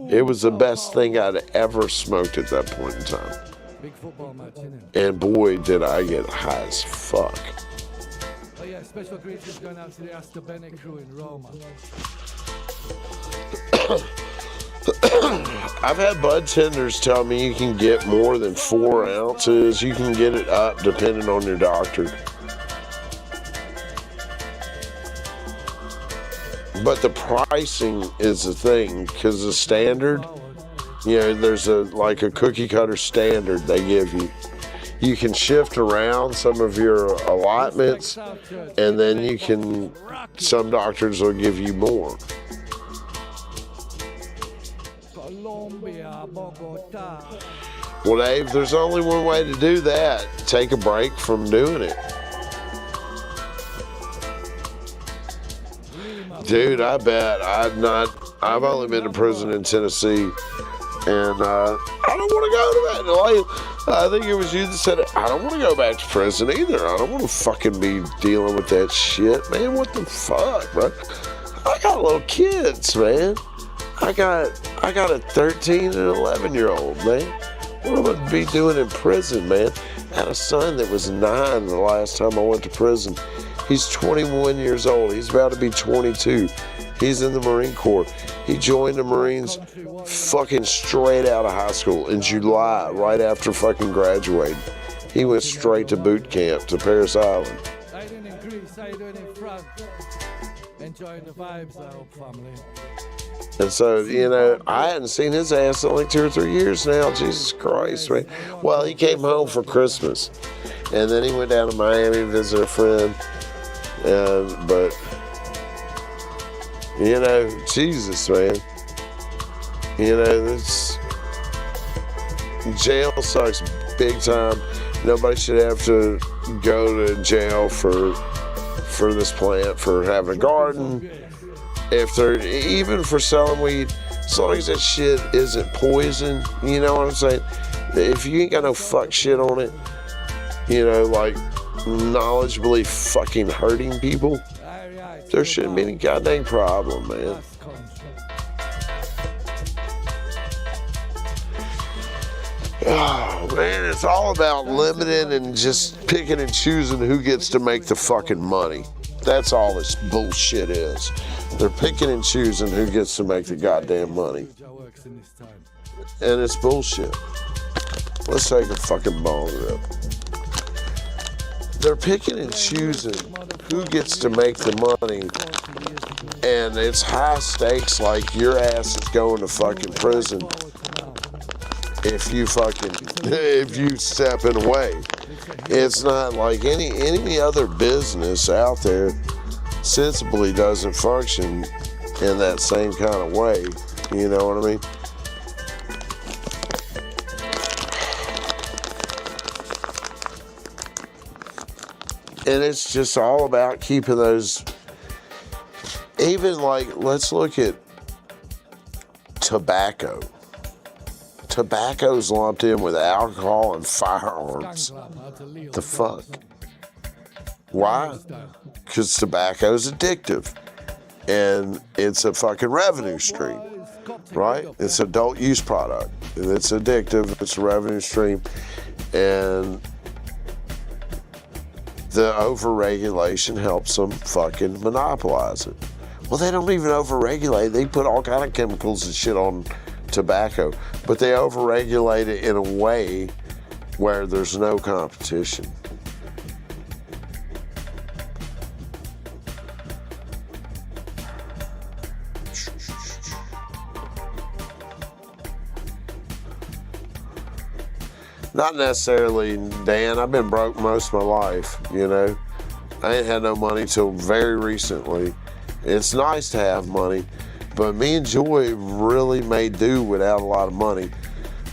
It was the best thing I'd ever smoked at that point in time. Big football match, innit? And boy, did I get high as fuck. Oh yeah, special greetings going out to the Asta Bene crew in Roma. I've had bud tenders tell me you can get more than 4 ounces. You can get it up depending on your doctor. But the pricing is the thing, because the standard, there's a cookie cutter standard they give you. You can shift around some of your allotments, and then some doctors will give you more. Colombia, Bogota. Well, Dave, there's only one way to do that. Take a break from doing it. Dude, I bet I've only been to prison in Tennessee, and I don't want to go to that. I think it was you that said it. I don't want to go back to prison either. I don't want to fucking be dealing with that shit, man. What the fuck, bro? I got little kids, man. I got a 13 and 11-year-old, man. What am I going to be doing in prison, man? I had a son that was 9 the last time I went to prison. He's 21 years old. He's about to be 22. He's in the Marine Corps. He joined the Marines fucking straight out of high school in July, right after fucking graduating. He went straight to boot camp to Paris Island. I doing in Greece, I doing in France. Enjoying the vibes, I hope, family. And so, I hadn't seen his ass in like 2 or 3 years now. Jesus Christ, man. Well, he came home for Christmas. And then he went down to Miami to visit a friend. But, Jesus, man. This jail sucks big time. Nobody should have to go to jail for this plant, for having a garden. If they're even for selling weed, as long as that shit isn't poison, you know what I'm saying? If you ain't got no fuck shit on it, like knowledgeably fucking hurting people, there shouldn't be any goddamn problem, man. Oh, man, it's all about limiting and just picking and choosing who gets to make the fucking money. That's all this bullshit is. They're picking and choosing who gets to make the goddamn money. And it's bullshit. Let's take a fucking bong rip. They're picking and choosing who gets to make the money. And it's high stakes, like your ass is going to fucking prison if you stepping away. It's not like any other business out there. sensibly doesn't function in that same kind of way. You know what I mean? And it's just all about keeping those, even like, let's look at tobacco. Tobacco's lumped in with alcohol and firearms. The fuck? Why? Because tobacco's addictive. And it's a fucking revenue stream, right? It's an adult use product. And it's addictive, it's a revenue stream. And the overregulation helps them fucking monopolize it. Well, they don't even overregulate. They put all kind of chemicals and shit on tobacco, but they overregulate it in a way where there's no competition. Not necessarily, Dan. I've been broke most of my life, you know. I ain't had no money till very recently. It's nice to have money, but me and Joy really made do without a lot of money.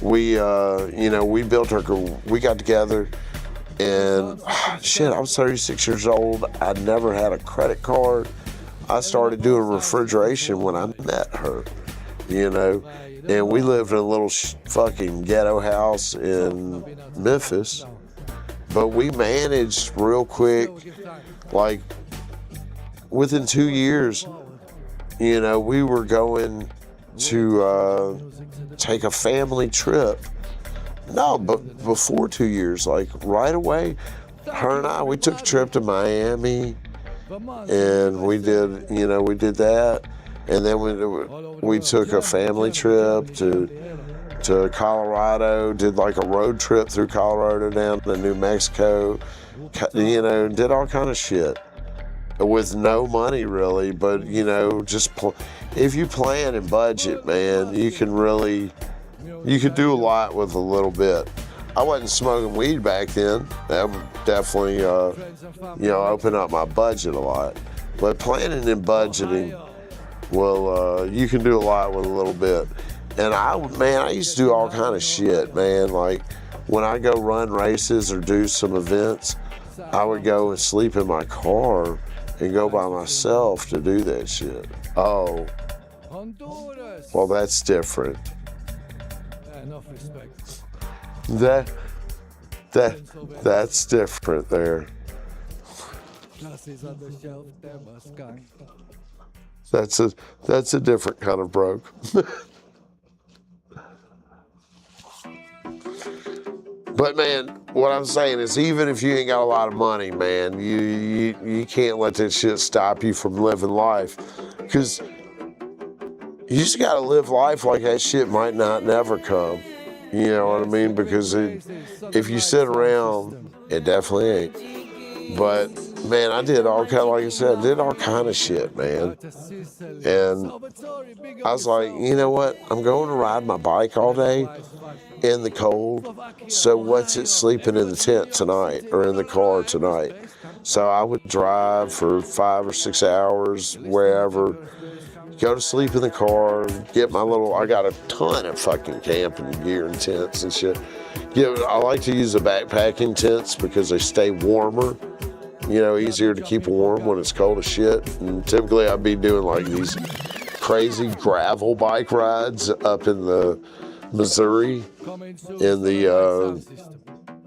We, we built we got together, and shit, I was 36 years old. I never had a credit card. I started doing refrigeration when I met her, you know. And we lived in a little fucking ghetto house in Memphis, but we managed real quick. Like within 2 years, you know, we were going to take a family trip. No, but before 2 years, like right away, her and I, we took a trip to Miami, and we did that. And then we took a family trip to Colorado, did like a road trip through Colorado down to New Mexico, you know, did all kind of shit with no money really, but you know, just if you plan and budget, man, you could do a lot with a little bit. I wasn't smoking weed back then. That would definitely, open up my budget a lot. But planning and budgeting, well, you can do a lot with a little bit. And I used to do all kind of shit, man. Like when I go run races or do some events, I would go and sleep in my car and go by myself to do that shit. Oh, well, that's different. Enough respect. That's different there. Glasses on the shelf, them a skunk. That's a different kind of broke. But man, what I'm saying is, even if you ain't got a lot of money, man, you can't let that shit stop you from living life, because you just gotta live life like that shit might not never come. You know what I mean? Because if you sit around, it definitely ain't. But man, I did all kind, like I said, I did all kind of shit, man. And I was like, you know what? I'm going to ride my bike all day in the cold. So what's it sleeping in the tent tonight or in the car tonight? So I would drive for 5 or 6 hours, wherever, go to sleep in the car, get I got a ton of fucking camping gear and tents and shit. Yeah, I like to use the backpacking tents because they stay warmer. You know, easier to keep warm when it's cold as shit. And typically I'd be doing like these crazy gravel bike rides up in the Missouri, in the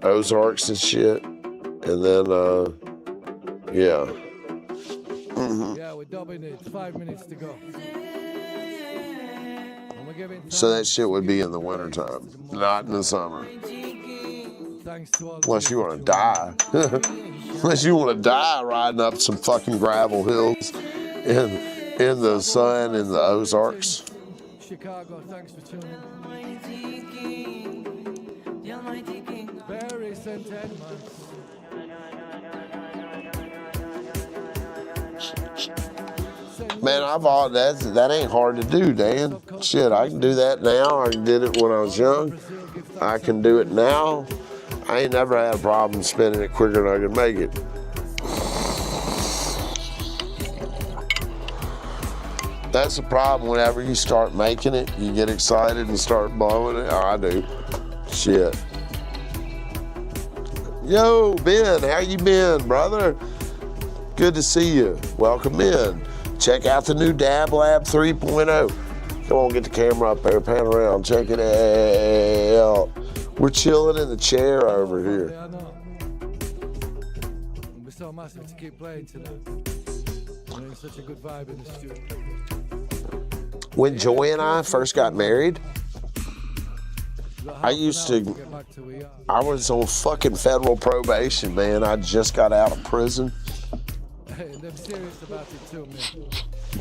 Ozarks and shit. And then, yeah. Mm-hmm. Yeah, we're dubbing it. 5 minutes to go. So that shit would be in the wintertime, not in the summer. Unless you want to die. Unless you want to die riding up some fucking gravel hills in the sun in the Ozarks. Chicago, thanks for tuning in. Barry sent 10 months. Man, that ain't hard to do, Dan. Shit, I can do that now. I did it when I was young. I can do it now. I ain't never had a problem spending it quicker than I can make it. That's the problem. Whenever you start making it, you get excited and start blowing it. Oh, I do. Shit. Yo, Ben, how you been, brother? Good to see you. Welcome in. Check out the new Dab Lab 3.0. Come on, get the camera up there, pan around, check it out. We're chilling in the chair over here. Yeah, I know. We're so massive to keep playing tonight. There's such a good vibe in the studio. When Joy and I first got married, I was on fucking federal probation, man. I just got out of prison. Hey, they're serious about it too, man.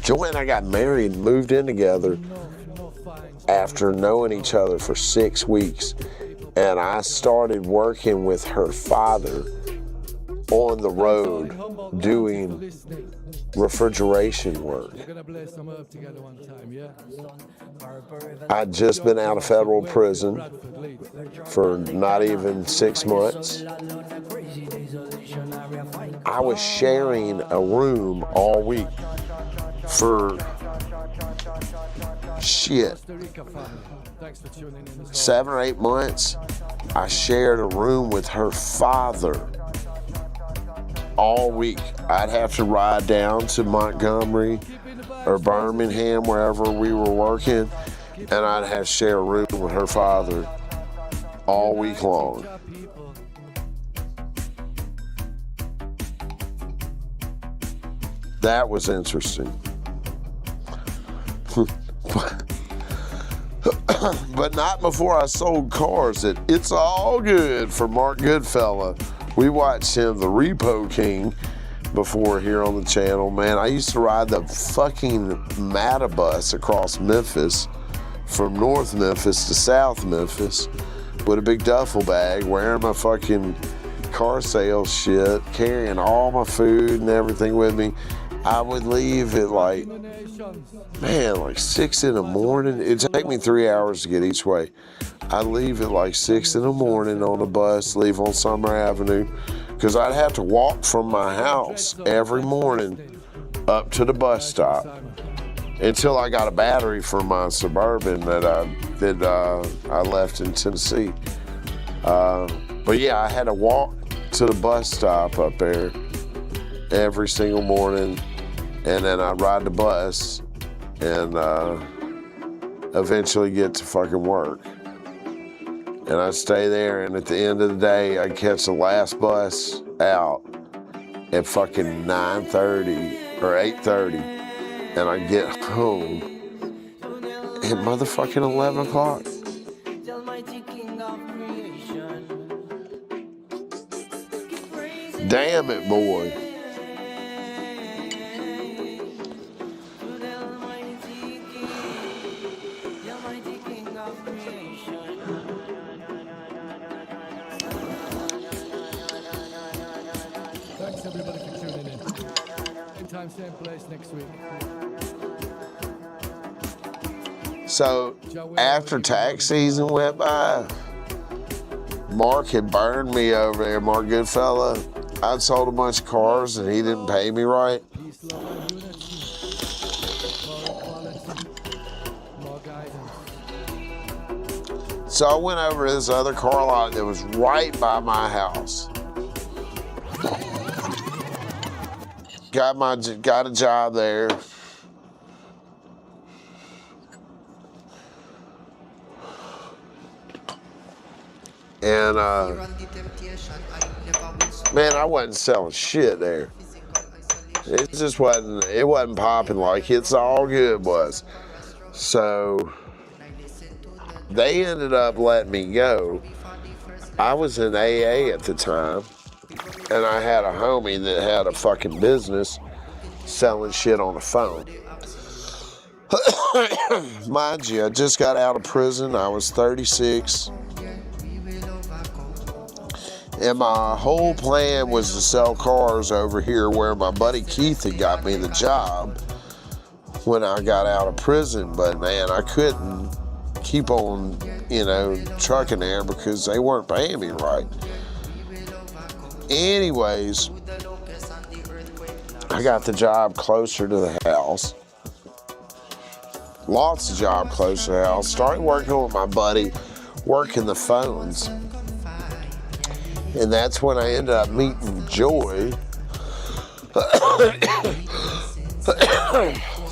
Joy and I got married and moved in together No fines. after knowing each other for 6 weeks. And I started working with her father on the road doing refrigeration work. We're gonna play some herb together one time, yeah? I'd just been out of federal prison Bradford Leeds. for not even 6 months. I was sharing a room all week for shit. Costa Rica family. Thanks for tuning in as well. 7 or 8 months. I shared a room with her father all week. I'd have to ride down to Montgomery or Birmingham, wherever we were working, and I'd have to share a room with her father all week long. That was interesting. But not before I sold cars at It's All Good for Mark Goodfella. We watched him, the Repo King, before here on the channel. Man, I used to ride the fucking Mattabus across Memphis, from North Memphis to South Memphis, with a big duffel bag, wearing my fucking car sales shit, carrying all my food and everything with me. I would leave at like 6 in the morning. It'd take me 3 hours to get each way. I'd leave at like 6 in the morning on the bus, leave on Summer Avenue, because I'd have to walk from my house every morning up to the bus stop until I got a battery for my Suburban that I left in Tennessee. But yeah, I had to walk to the bus stop up there every single morning, and then I'd ride the bus and eventually get to fucking work. And I'd stay there, and at the end of the day, I'd catch the last bus out at fucking 9:30 or 8:30, and I'd get home at motherfucking 11 o'clock. Damn it, boy. Thanks everybody for tuning in. Same time, same place next week. So after tax season went by, Mark had burned me over there, Mark Goodfella. I'd sold a bunch of cars and he didn't pay me right. Peace, love, and unity. More equality. More guidance. So I went over to this other car lot that was right by my house. Got a job there. And man, I wasn't selling shit there. It just wasn't popping like It's All Good was. So they ended up letting me go. I was in AA at the time, and I had a homie that had a fucking business selling shit on the phone. Mind you, I just got out of prison. I was 36. And my whole plan was to sell cars over here where my buddy Keith had got me the job when I got out of prison. But man, I couldn't keep on, trucking there because they weren't paying me right. Anyways, I got the job closer to the house. lost a job close to the house, started working with my buddy, working the phones. And that's when I ended up meeting Joy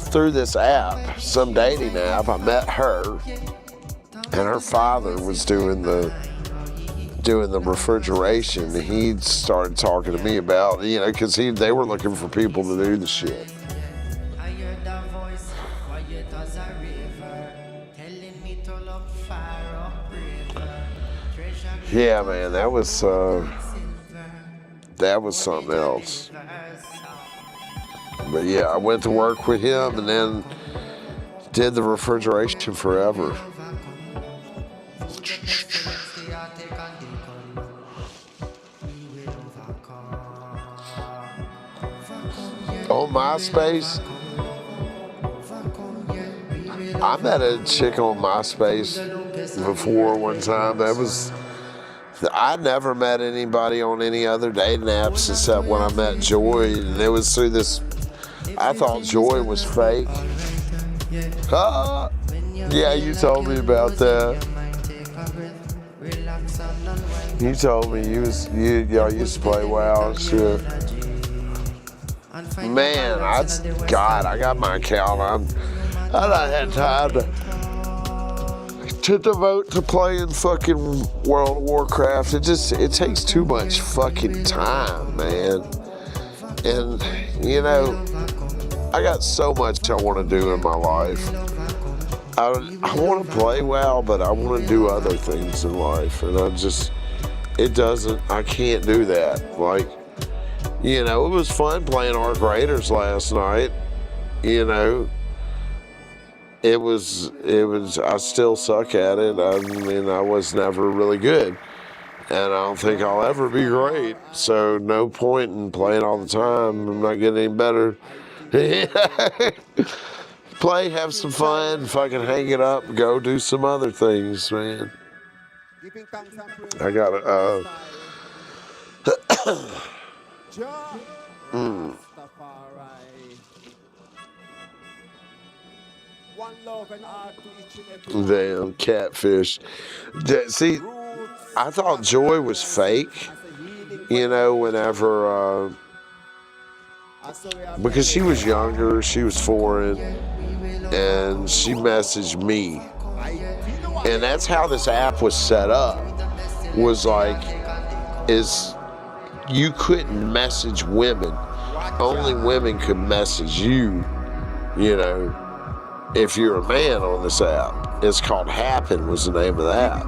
through this app, some dating app. I met her, and her father was doing the refrigeration. He started talking to me about, you know, because they were looking for people to do the shit. Yeah, man, that was something else. But yeah, I went to work with him and then did the refrigeration forever. On MySpace, I met a chick on MySpace before one time. I never met anybody on any other dating apps except when I met Joy, and it was through this. I thought Joy was fake. Yeah, you told me about that. You told me y'all used to play WoW and shit. Man, I got my account. I don't have time to devote to playing fucking World of Warcraft. It takes too much fucking time, man. And, you know, I got so much I want to do in my life. I want to play WoW, but I want to do other things in life. And I can't do that. Like, you know, it was fun playing Arc Raiders last night. You know, it was, I still suck at it. I mean, I was never really good. And I don't think I'll ever be great. So no point in playing all the time. I'm not getting any better. Play, have some fun, fucking hang it up, go do some other things, man. I got it. Damn, catfish. See, I thought Joy was fake, you know, whenever, because she was younger, she was foreign, and she messaged me. And that's how this app was set up, was like, you couldn't message women. Only women could message you, you know, if you're a man on this app. It's called Happen was the name of the app.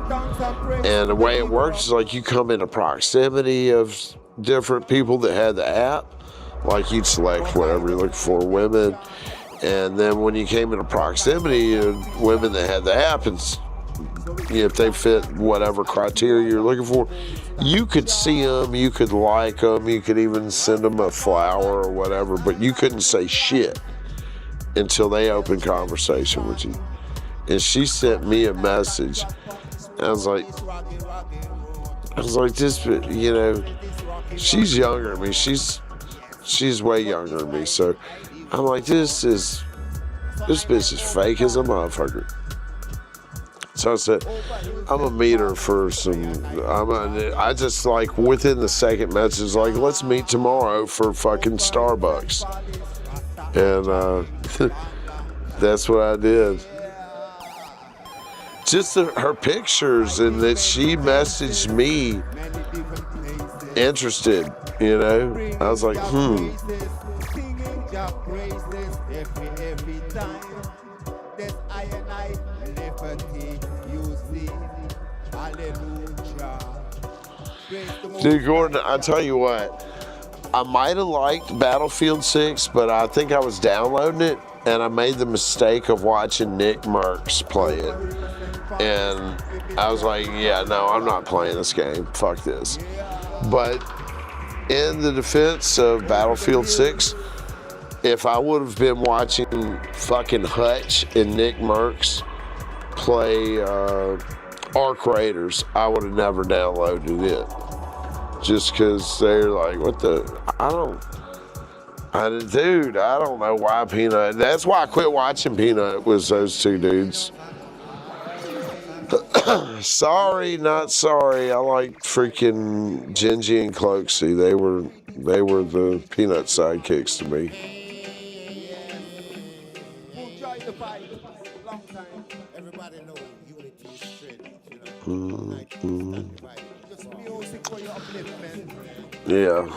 And the way it works is like you come into proximity of different people that had the app. Like you'd select whatever you're looking for, women. And then when you came into proximity of women that had the app, and if they fit whatever criteria you're looking for, you could see them, you could like them, you could even send them a flower or whatever, but you couldn't say shit until they opened conversation with you. And she sent me a message. I was like, this, you know, she's younger than me. She's way younger than me. So I'm like, this bitch is fake as a motherfucker. So I said, I'm gonna meet her for I just like within the second message, like, let's meet tomorrow for fucking Starbucks. And that's what I did. Just her pictures, and that she messaged me interested, you know. I was like, Dude, Gordon, I tell you what, I might have liked Battlefield 6, but I think I was downloading it, and I made the mistake of watching Nick Merckx play it. And I was like, yeah, no, I'm not playing this game. Fuck this. But in the defense of Battlefield 6, if I would have been watching fucking Hutch and Nick Merckx play Arc Raiders, I would have never downloaded it. Just because they're like, Dude, I don't know why Peanut. That's why I quit watching Peanut. Was those two dudes? Sorry, not sorry. I like freaking Gingy and Cloaksy. They were the Peanut sidekicks to me. Who joined the fight? Long time. Everybody know unity is strength, you know. Just music for your upliftment. Yeah.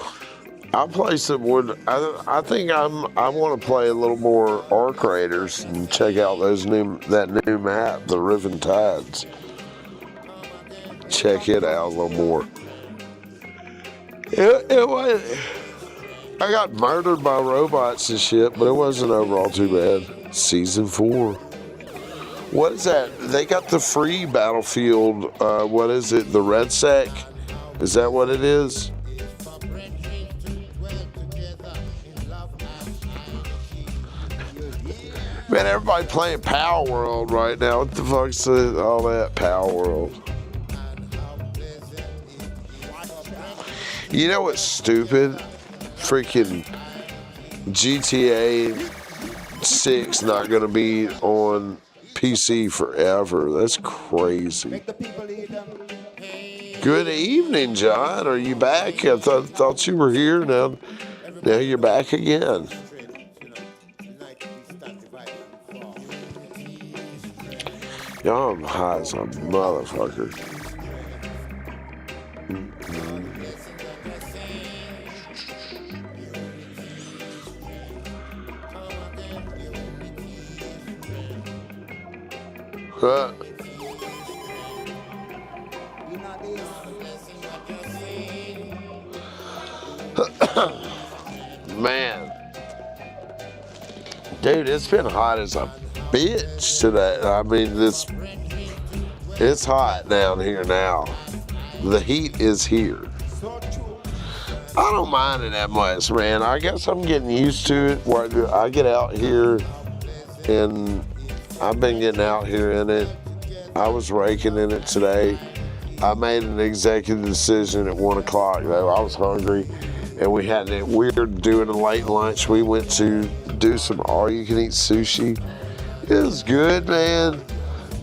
I'll play some wood. I think I want to play a little more Arc Raiders and check out that new map, the Riven Tides. Check it out a little more. It was. I got murdered by robots and shit, but it wasn't overall too bad. Season 4. What is that? They got the free Battlefield. What is it? The Red Sec? Is that what it is? Man, everybody playing Power World right now. What the fuck's all that Power World? You know what's stupid? Freaking GTA 6 not gonna be on PC forever. That's crazy. Make the people eat them. Good evening, John. Are you back? I thought you were here. Now you're back again. Y'all, I'm high as a motherfucker. Man, dude, it's been hot as a bitch today. I mean, it's hot down here now. The heat is here. I don't mind it that much, man. I guess I'm getting used to it. Where I get out here, and I've been getting out here in it. I was raking in it today. I made an executive decision at 1 o'clock, though. I was hungry, and we were doing a late lunch. We went to do some all-you-can-eat sushi. It was good, man,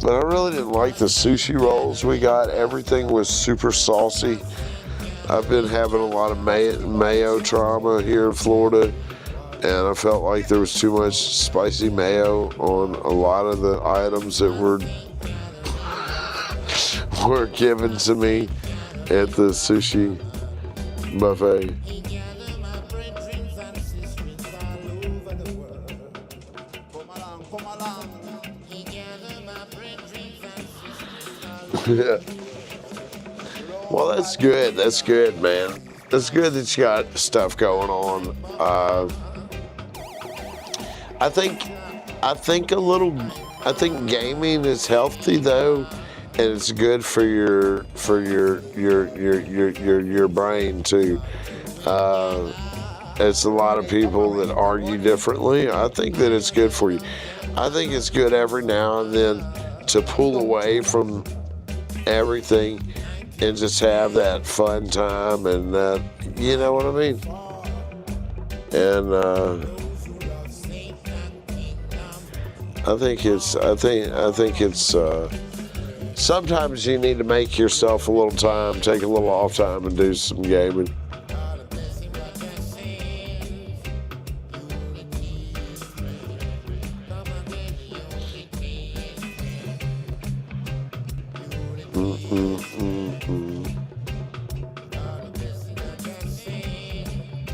but I really didn't like the sushi rolls we got. Everything was super saucy. I've been having a lot of mayo trauma here in Florida, and I felt like there was too much spicy mayo on a lot of the items that were given to me at the sushi buffet. Yeah. Well, that's good. That's good, man. That's good that you got stuff going on. I think gaming is healthy though, and it's good for your brain too. It's a lot of people that argue differently. I think that it's good for you. I think it's good every now and then to pull away from everything and just have that fun time, and that, you know what I mean? And I think it's sometimes you need to make yourself a little time, take a little off time and do some gaming.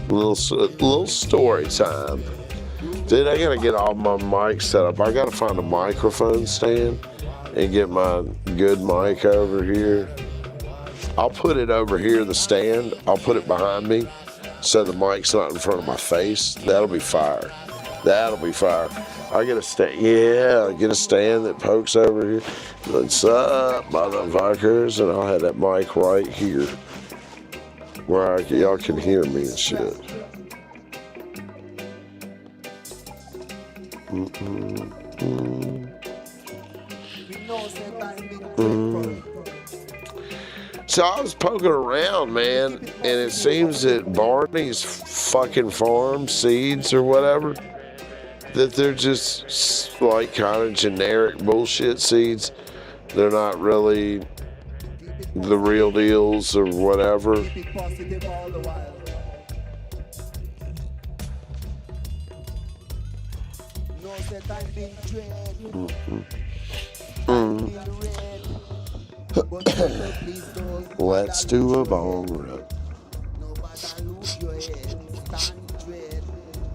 Little story time. Dude, I gotta get all my mics set up. I gotta find a microphone stand and get my good mic over here. I'll put it over here, the stand. I'll put it behind me so the mic's not in front of my face. That'll be fire. That'll be fire. I get a stand. Yeah, get a stand that pokes over here. What's up, motherfuckers? And I'll have that mic right here where y'all can hear me and shit. So I was poking around, man, and it seems that Barney's fucking farm seeds or whatever, that they're just like kind of generic bullshit seeds. They're not really the real deals or whatever. Keep it positive all the while. No set time being trained. Time being red. But please don't. Let's do a bong rip. Nobody lose your head. Stand dread.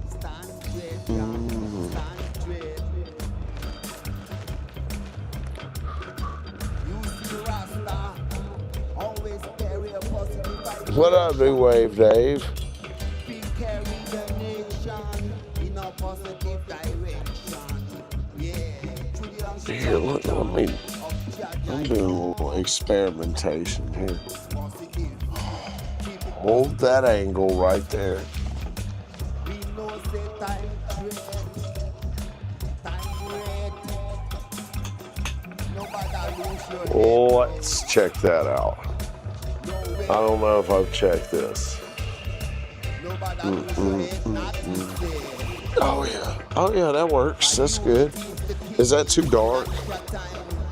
Stand dread. Stand dread. You see Rasta. Always carry a positive vibe. What up, New Wave Dave? We carry the nation in a positive direction. Yeah. Through the Here, let me. of I'm Jaja. doing a little experimentation here. Positive. Keep it. Hold that angle right there. We know say time red. Time red. Nobody lose your head. Let's check that out. No way. I don't know if I've checked this. Nobody lose your head. Not today. Oh yeah, that works. That's good. Is that too dark?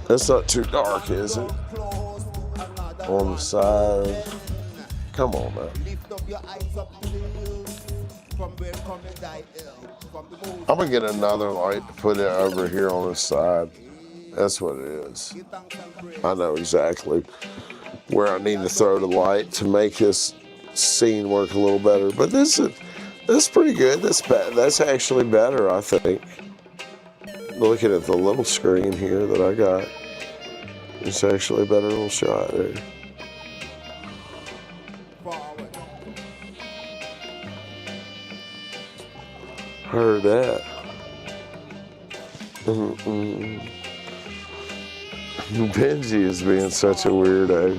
That's not too dark, is it? Close another On the side. Come on, man. Lift up your eyes up to the hills. From where coming thy help. From the most I'm gonna get another light to put it over here on this side. That's what it is. give thanks and praise. I know exactly where I need to throw the light to make this scene work a little better. But that's pretty good. That's actually better, I think. Looking at the little screen here that I got, it's actually a better little shot there. Forward. Heard that. Mm-mm. Benji is being such a weirdo.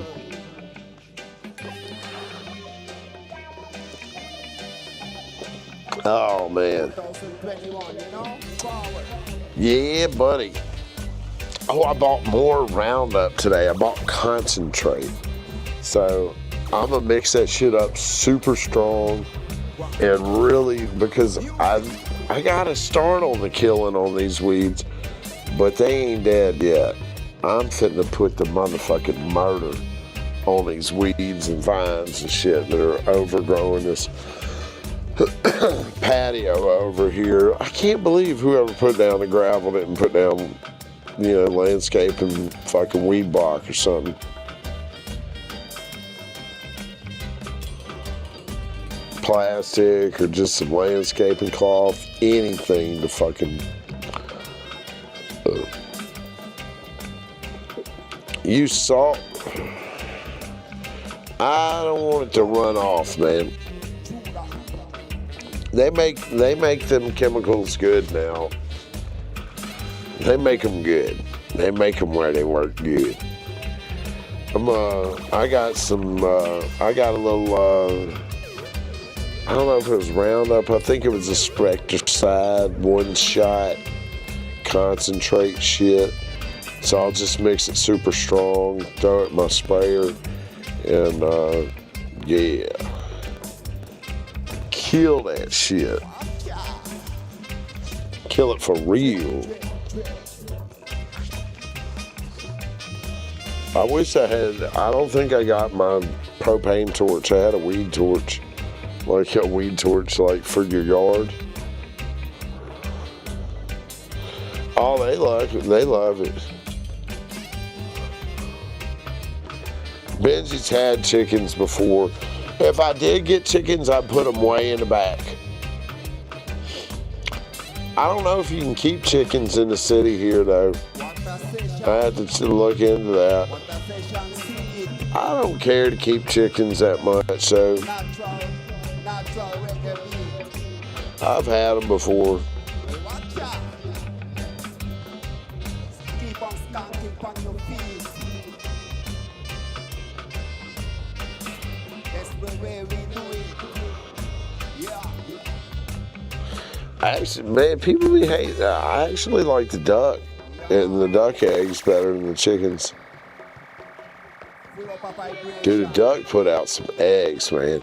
Oh man. 2021, you know? Forward. Yeah, buddy. Oh, I bought more Roundup today. I bought concentrate. So I'm gonna mix that shit up super strong and really, because I got to start on the killing on these weeds, but they ain't dead yet. I'm fitting to put the motherfucking murder on these weeds and vines and shit that are overgrowing this patio over here. I can't believe whoever put down the gravel didn't put down, landscape and fucking weed block or something. Plastic or just some landscaping cloth, anything to fucking use salt. I don't want it to run off, man. They make them chemicals good now. They make them good. They make them where they work good. I got a little, I don't know if it was Roundup. I think it was a Spectricide one-shot concentrate shit. So I'll just mix it super strong, throw it in my sprayer, and yeah. Kill that shit. Kill it for real. I wish I don't think I got my propane torch. I had a weed torch. Like a weed torch, like for your yard. Oh, they love it. Benji's had chickens before. If I did get chickens, I'd put them way in the back. I don't know if you can keep chickens in the city here, though. I had to look into that. I don't care to keep chickens that much, so I've had them before. Keep on skanking on your feet. That's the way we do it. Yeah. Actually, man, people be hating that. I actually like the duck and the duck eggs better than the chickens. Full up of vibration. Dude, the duck put out some eggs, man.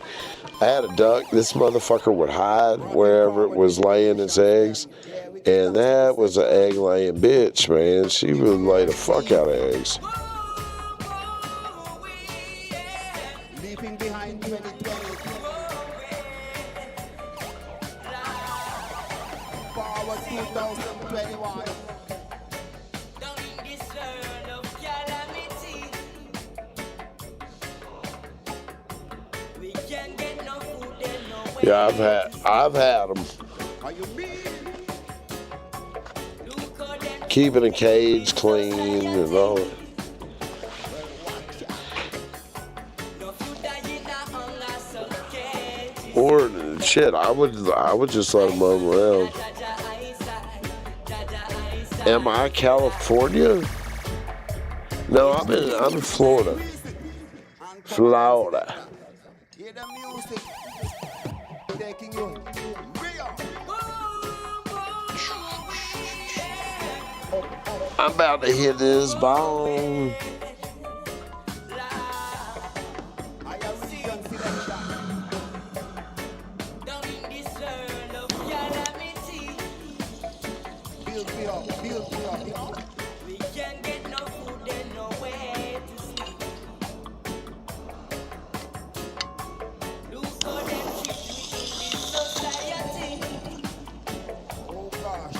I had a duck. This motherfucker would hide wherever it was laying its eggs. And that was an egg laying bitch, man. She would lay the fuck out of eggs. Leaving behind 2020. Forward 2021. Yeah, I've had them. Are you mean? Keeping a cage clean and all. Or shit, I would just let them roam around. Am I California? No, I'm in Florida. Florida. Hear the music. Taking you real. I'm about to hit this bong. I am region selection. Build me up, you know? Oh gosh.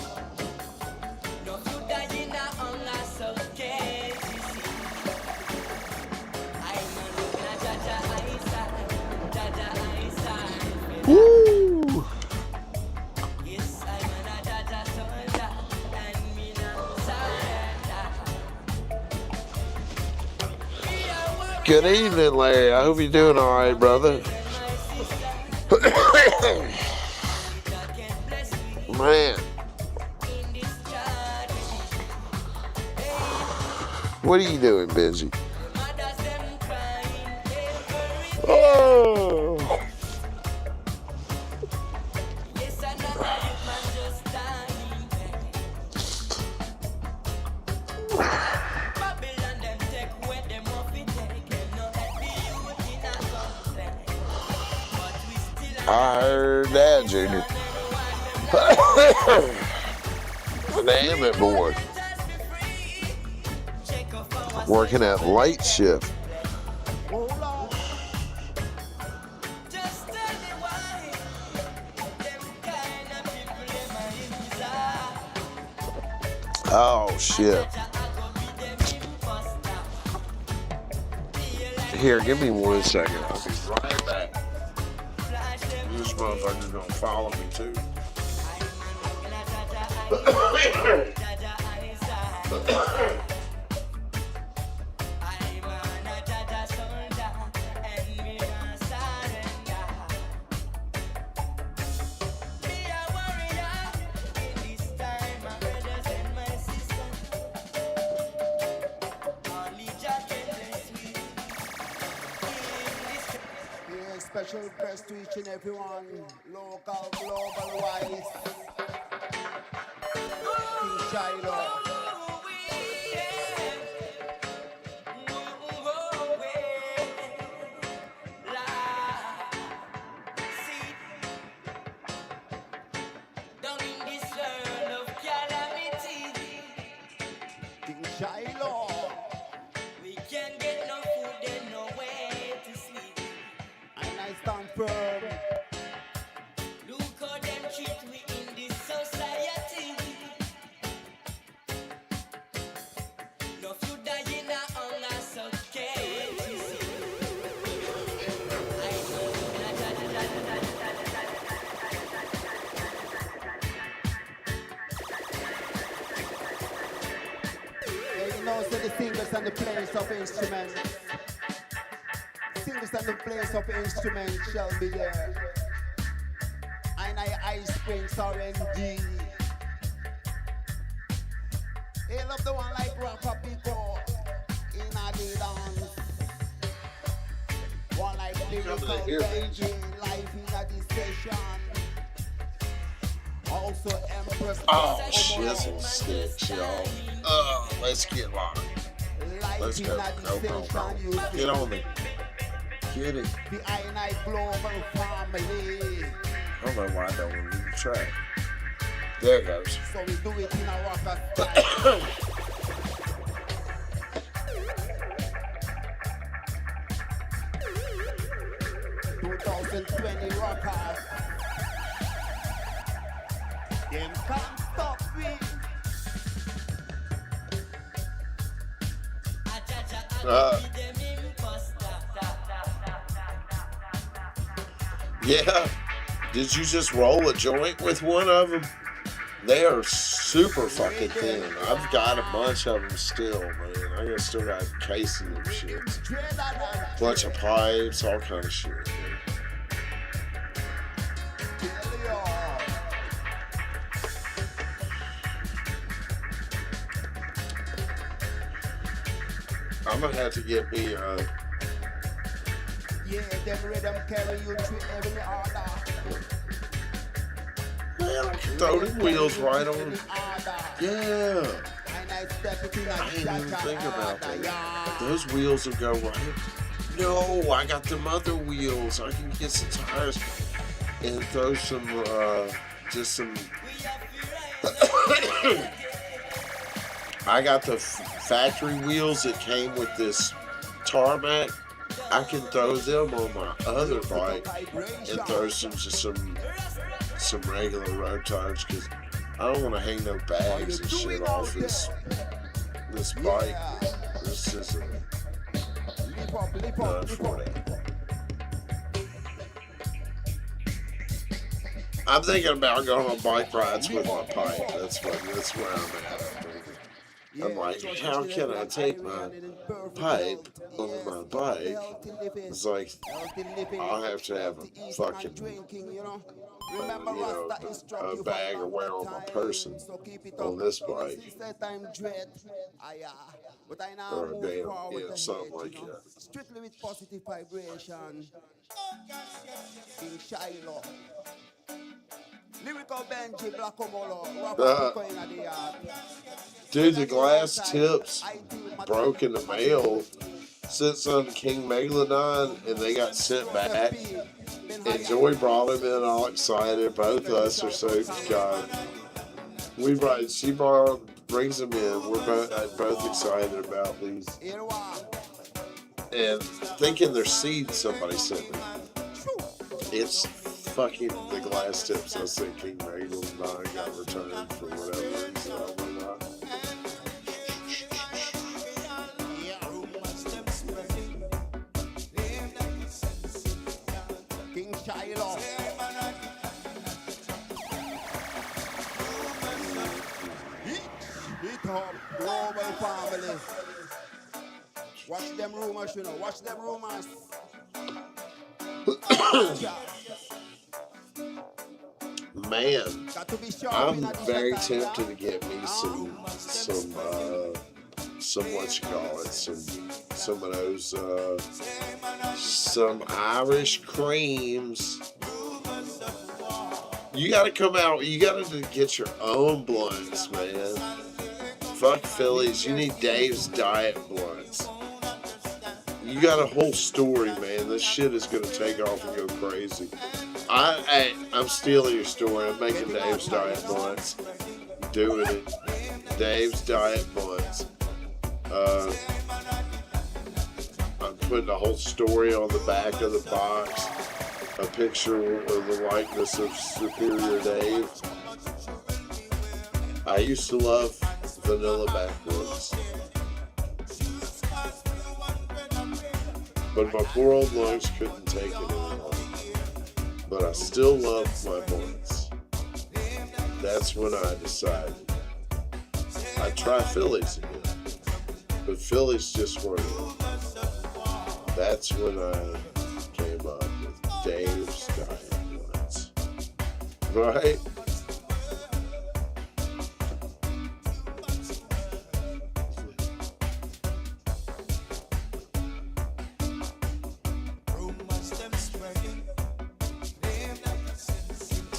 Woo! Good evening, Larry. I hope you're doing all right, brother. Man. What are you doing, Benji? Oh. I heard that, Junior. Damn it, boy. Working at late shift. Oh, shit. Here, give me 1 second. I'll be right back. This motherfucker's gonna follow me, too. Special request to each and everyone, local, global wise. King Shiloh. King Shiloh. We can't get no food and no way to sleep. And I stand firm. Look how them treat we in this society. No food dying on us, okay? You know, so the singers and the players of instruments. Singers and the players of instruments shall be there. And I Ice Springs R&D. They love the one like Rapper Pico in a the dance. One like Lyrical Benji, live in a the session. Also Empress. Oh, shizzle sticks, y'all. Let's get live. Let's go. Go. Get on the get it. The I Global family. I don't know why I don't want to do the track. There it goes. So we do it in a rocker style. 2020 rockers. Them can't stop me. Yeah. Did you just roll a joint with one of them? They are super fucking thin. I've got a bunch of them still, man. I still got cases of shit. Bunch of pipes, all kind of shit. Man. I'm gonna have to get me yeah, them rhythm carry you through every order. Man, I can throw the wheels right on. Yeah. I didn't even think about that. Those wheels will go right. No, I got them other wheels. I can get some tires and throw some, just some. I got the factory wheels that came with this tarmac. I can throw them on my other bike and throw some regular road tires because I don't want to hang no bags and shit off this bike. This isn't done for that. I'm thinking about going on bike rides with my pipe. That's where I'm at. I'm like, how can I take my pipe on my bike? It's like, I'll have to have a fucking, a bag or wear on my person on this bike. Or a damn, something like that. Strictly with positive vibration. In Shiloh. Lyrical Benji, Black Omolo, in the yard. Dude, the glass tips broke in the mail. Sent on King Megalodon, and they got sent back. And Joey brought them in all excited. Both of us are so God. She brings them in. We're both excited about these. And thinking they're seeds somebody sent me. It's fucking the glass tips. I said King Megalodon got returned for whatever reason. I don't know why. King Shiloh. Hit up, global family. Watch them rumors, watch them rumors. Man, I'm very tempted to get me some what you call it, some of those, some Irish creams. You gotta come out, you gotta get your own blunts, man. Fuck Phillies, you need Dave's Diet blunts. You got a whole story, man. This shit is gonna take off and go crazy. I'm stealing your story. I'm making Dave's Diet blunts. Doing it. Dave's Diet blunts. I'm putting a whole story on the back of the box. A picture of the likeness of Superior Dave. I used to love vanilla backwoods. But my poor old lungs couldn't take it anymore. But I still love my blunts. That's when I decided I'd try Phillies again. But Phillies just weren't it. That's when I came up with Dave's Diet blunts. Right?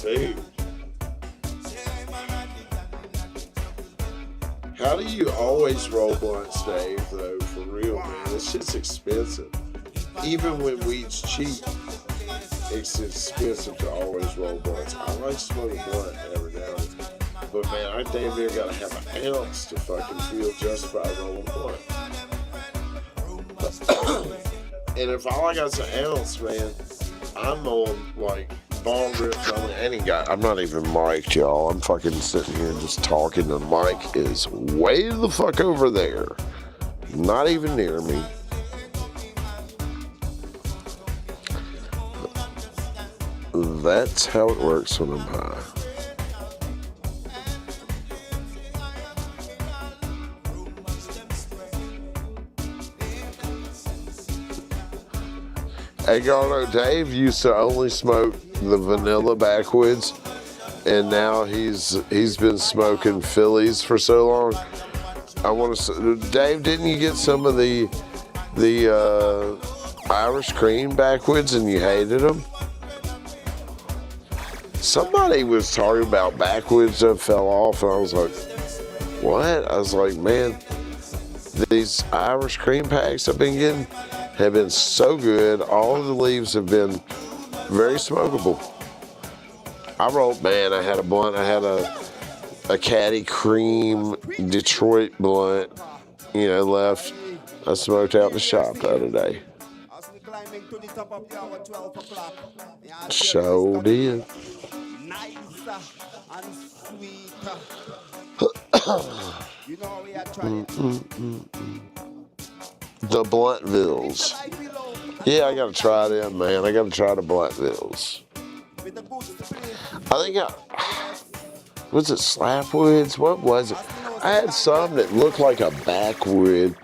Dude. How do you always roll blunts, Dave, though, for real, man? This shit's expensive. even when weed's cheap, it's expensive to always roll blunts. I like smoking a blunt every now and then. But man, I damn near gotta have an ounce to fucking feel justified rolling a blunt. And if all I got's an ounce, man, I'm on like Bong rips only. I'm not even mic'd, y'all. I'm fucking sitting here just talking. The mic is way the fuck over there. Not even near me. That's how it works when I'm high. Hey, Gardo, Dave used to only smoke the vanilla backwoods, and now he's been smoking Phillies for so long. I want to, Dave, didn't you get some of the Irish cream backwoods and you hated them? Somebody was talking about backwoods that fell off, and I was like, what? I was like, man, these Irish cream packs I've been getting have been so good. All of the leaves have been very smokable. I had a blunt. I had a Caddy Cream Detroit blunt, left. I smoked out in the shop the other day. Sure did. The Bluntvilles. Yeah, I gotta try them, man. I gotta try the Bluntvilles. I think was it Slapwoods? What was it? I had some that looked like a backwood.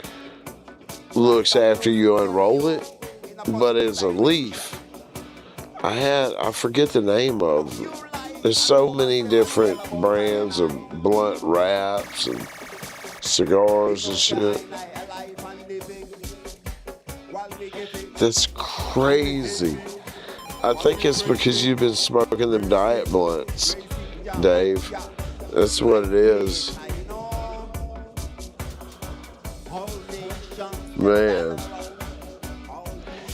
Looks after you unroll it, but it's a leaf. I forget the name of them. There's so many different brands of blunt wraps and cigars and shit. That's crazy. I think it's because you've been smoking them diet blunts, Dave. That's what it is. Man.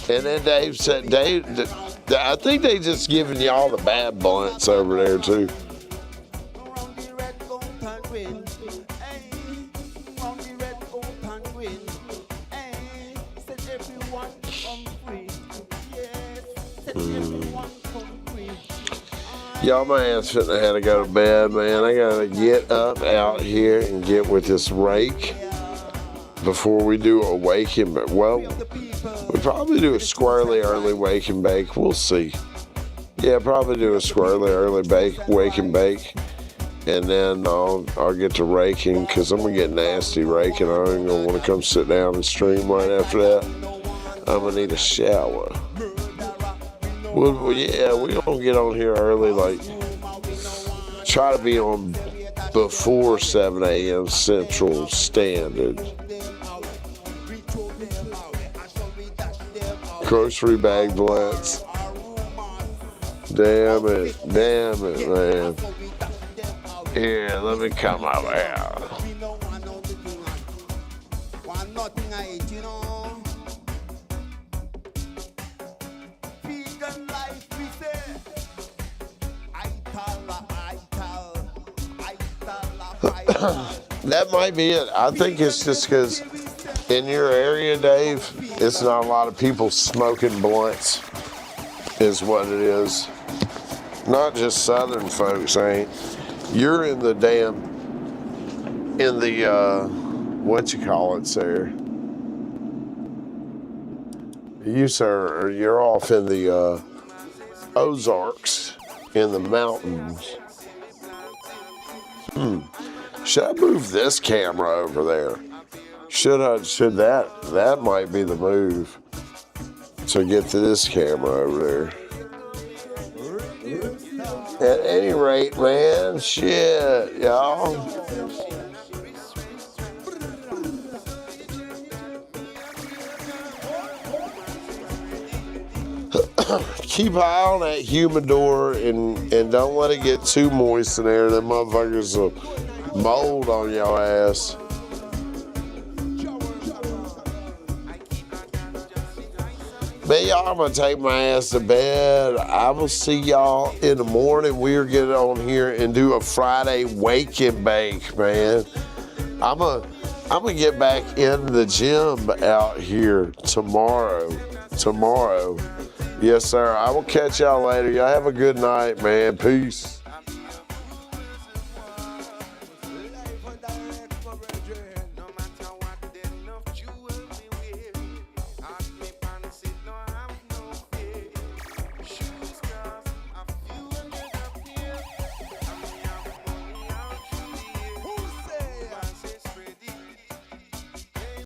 And then Dave said, I think they just giving y'all the bad blunts over there too. Y'all, my ass finna have to go to bed, man. I gotta get up out here and get with this rake before we do a wake and bake. Well, we probably do a squirrely early wake and bake. We'll see. Yeah, probably do a squirrely early wake and bake. And then I'll get to raking, because I'm gonna get nasty raking. I ain't gonna want to come sit down and stream right after that. I'm gonna need a shower. Well, yeah, we're gonna get on here early, like try to be on before 7 a.m. Central Standard. Grocery bag blunts. Damn it, man. Here, let me come out here. That might be it. I think it's just because in your area, Dave, it's not a lot of people smoking blunts, is what it is. Not just Southern folks ain't. You're in the what you call it, sir? You, sir, you're off in the Ozarks, in the mountains. Should I move this camera over there? Should that might be the move to get to this camera over there. At any rate, man, shit, y'all. Keep an eye on that humidor and don't let it get too moist in there. Them motherfuckers will mold on your ass. Man, y'all, I'm gonna take my ass to bed. I will see y'all in the morning. We'll get on here and do a Friday wake and bake, man. I'm gonna get back in the gym out here tomorrow. Yes, sir. I will catch y'all later. Y'all have a good night, man. Peace.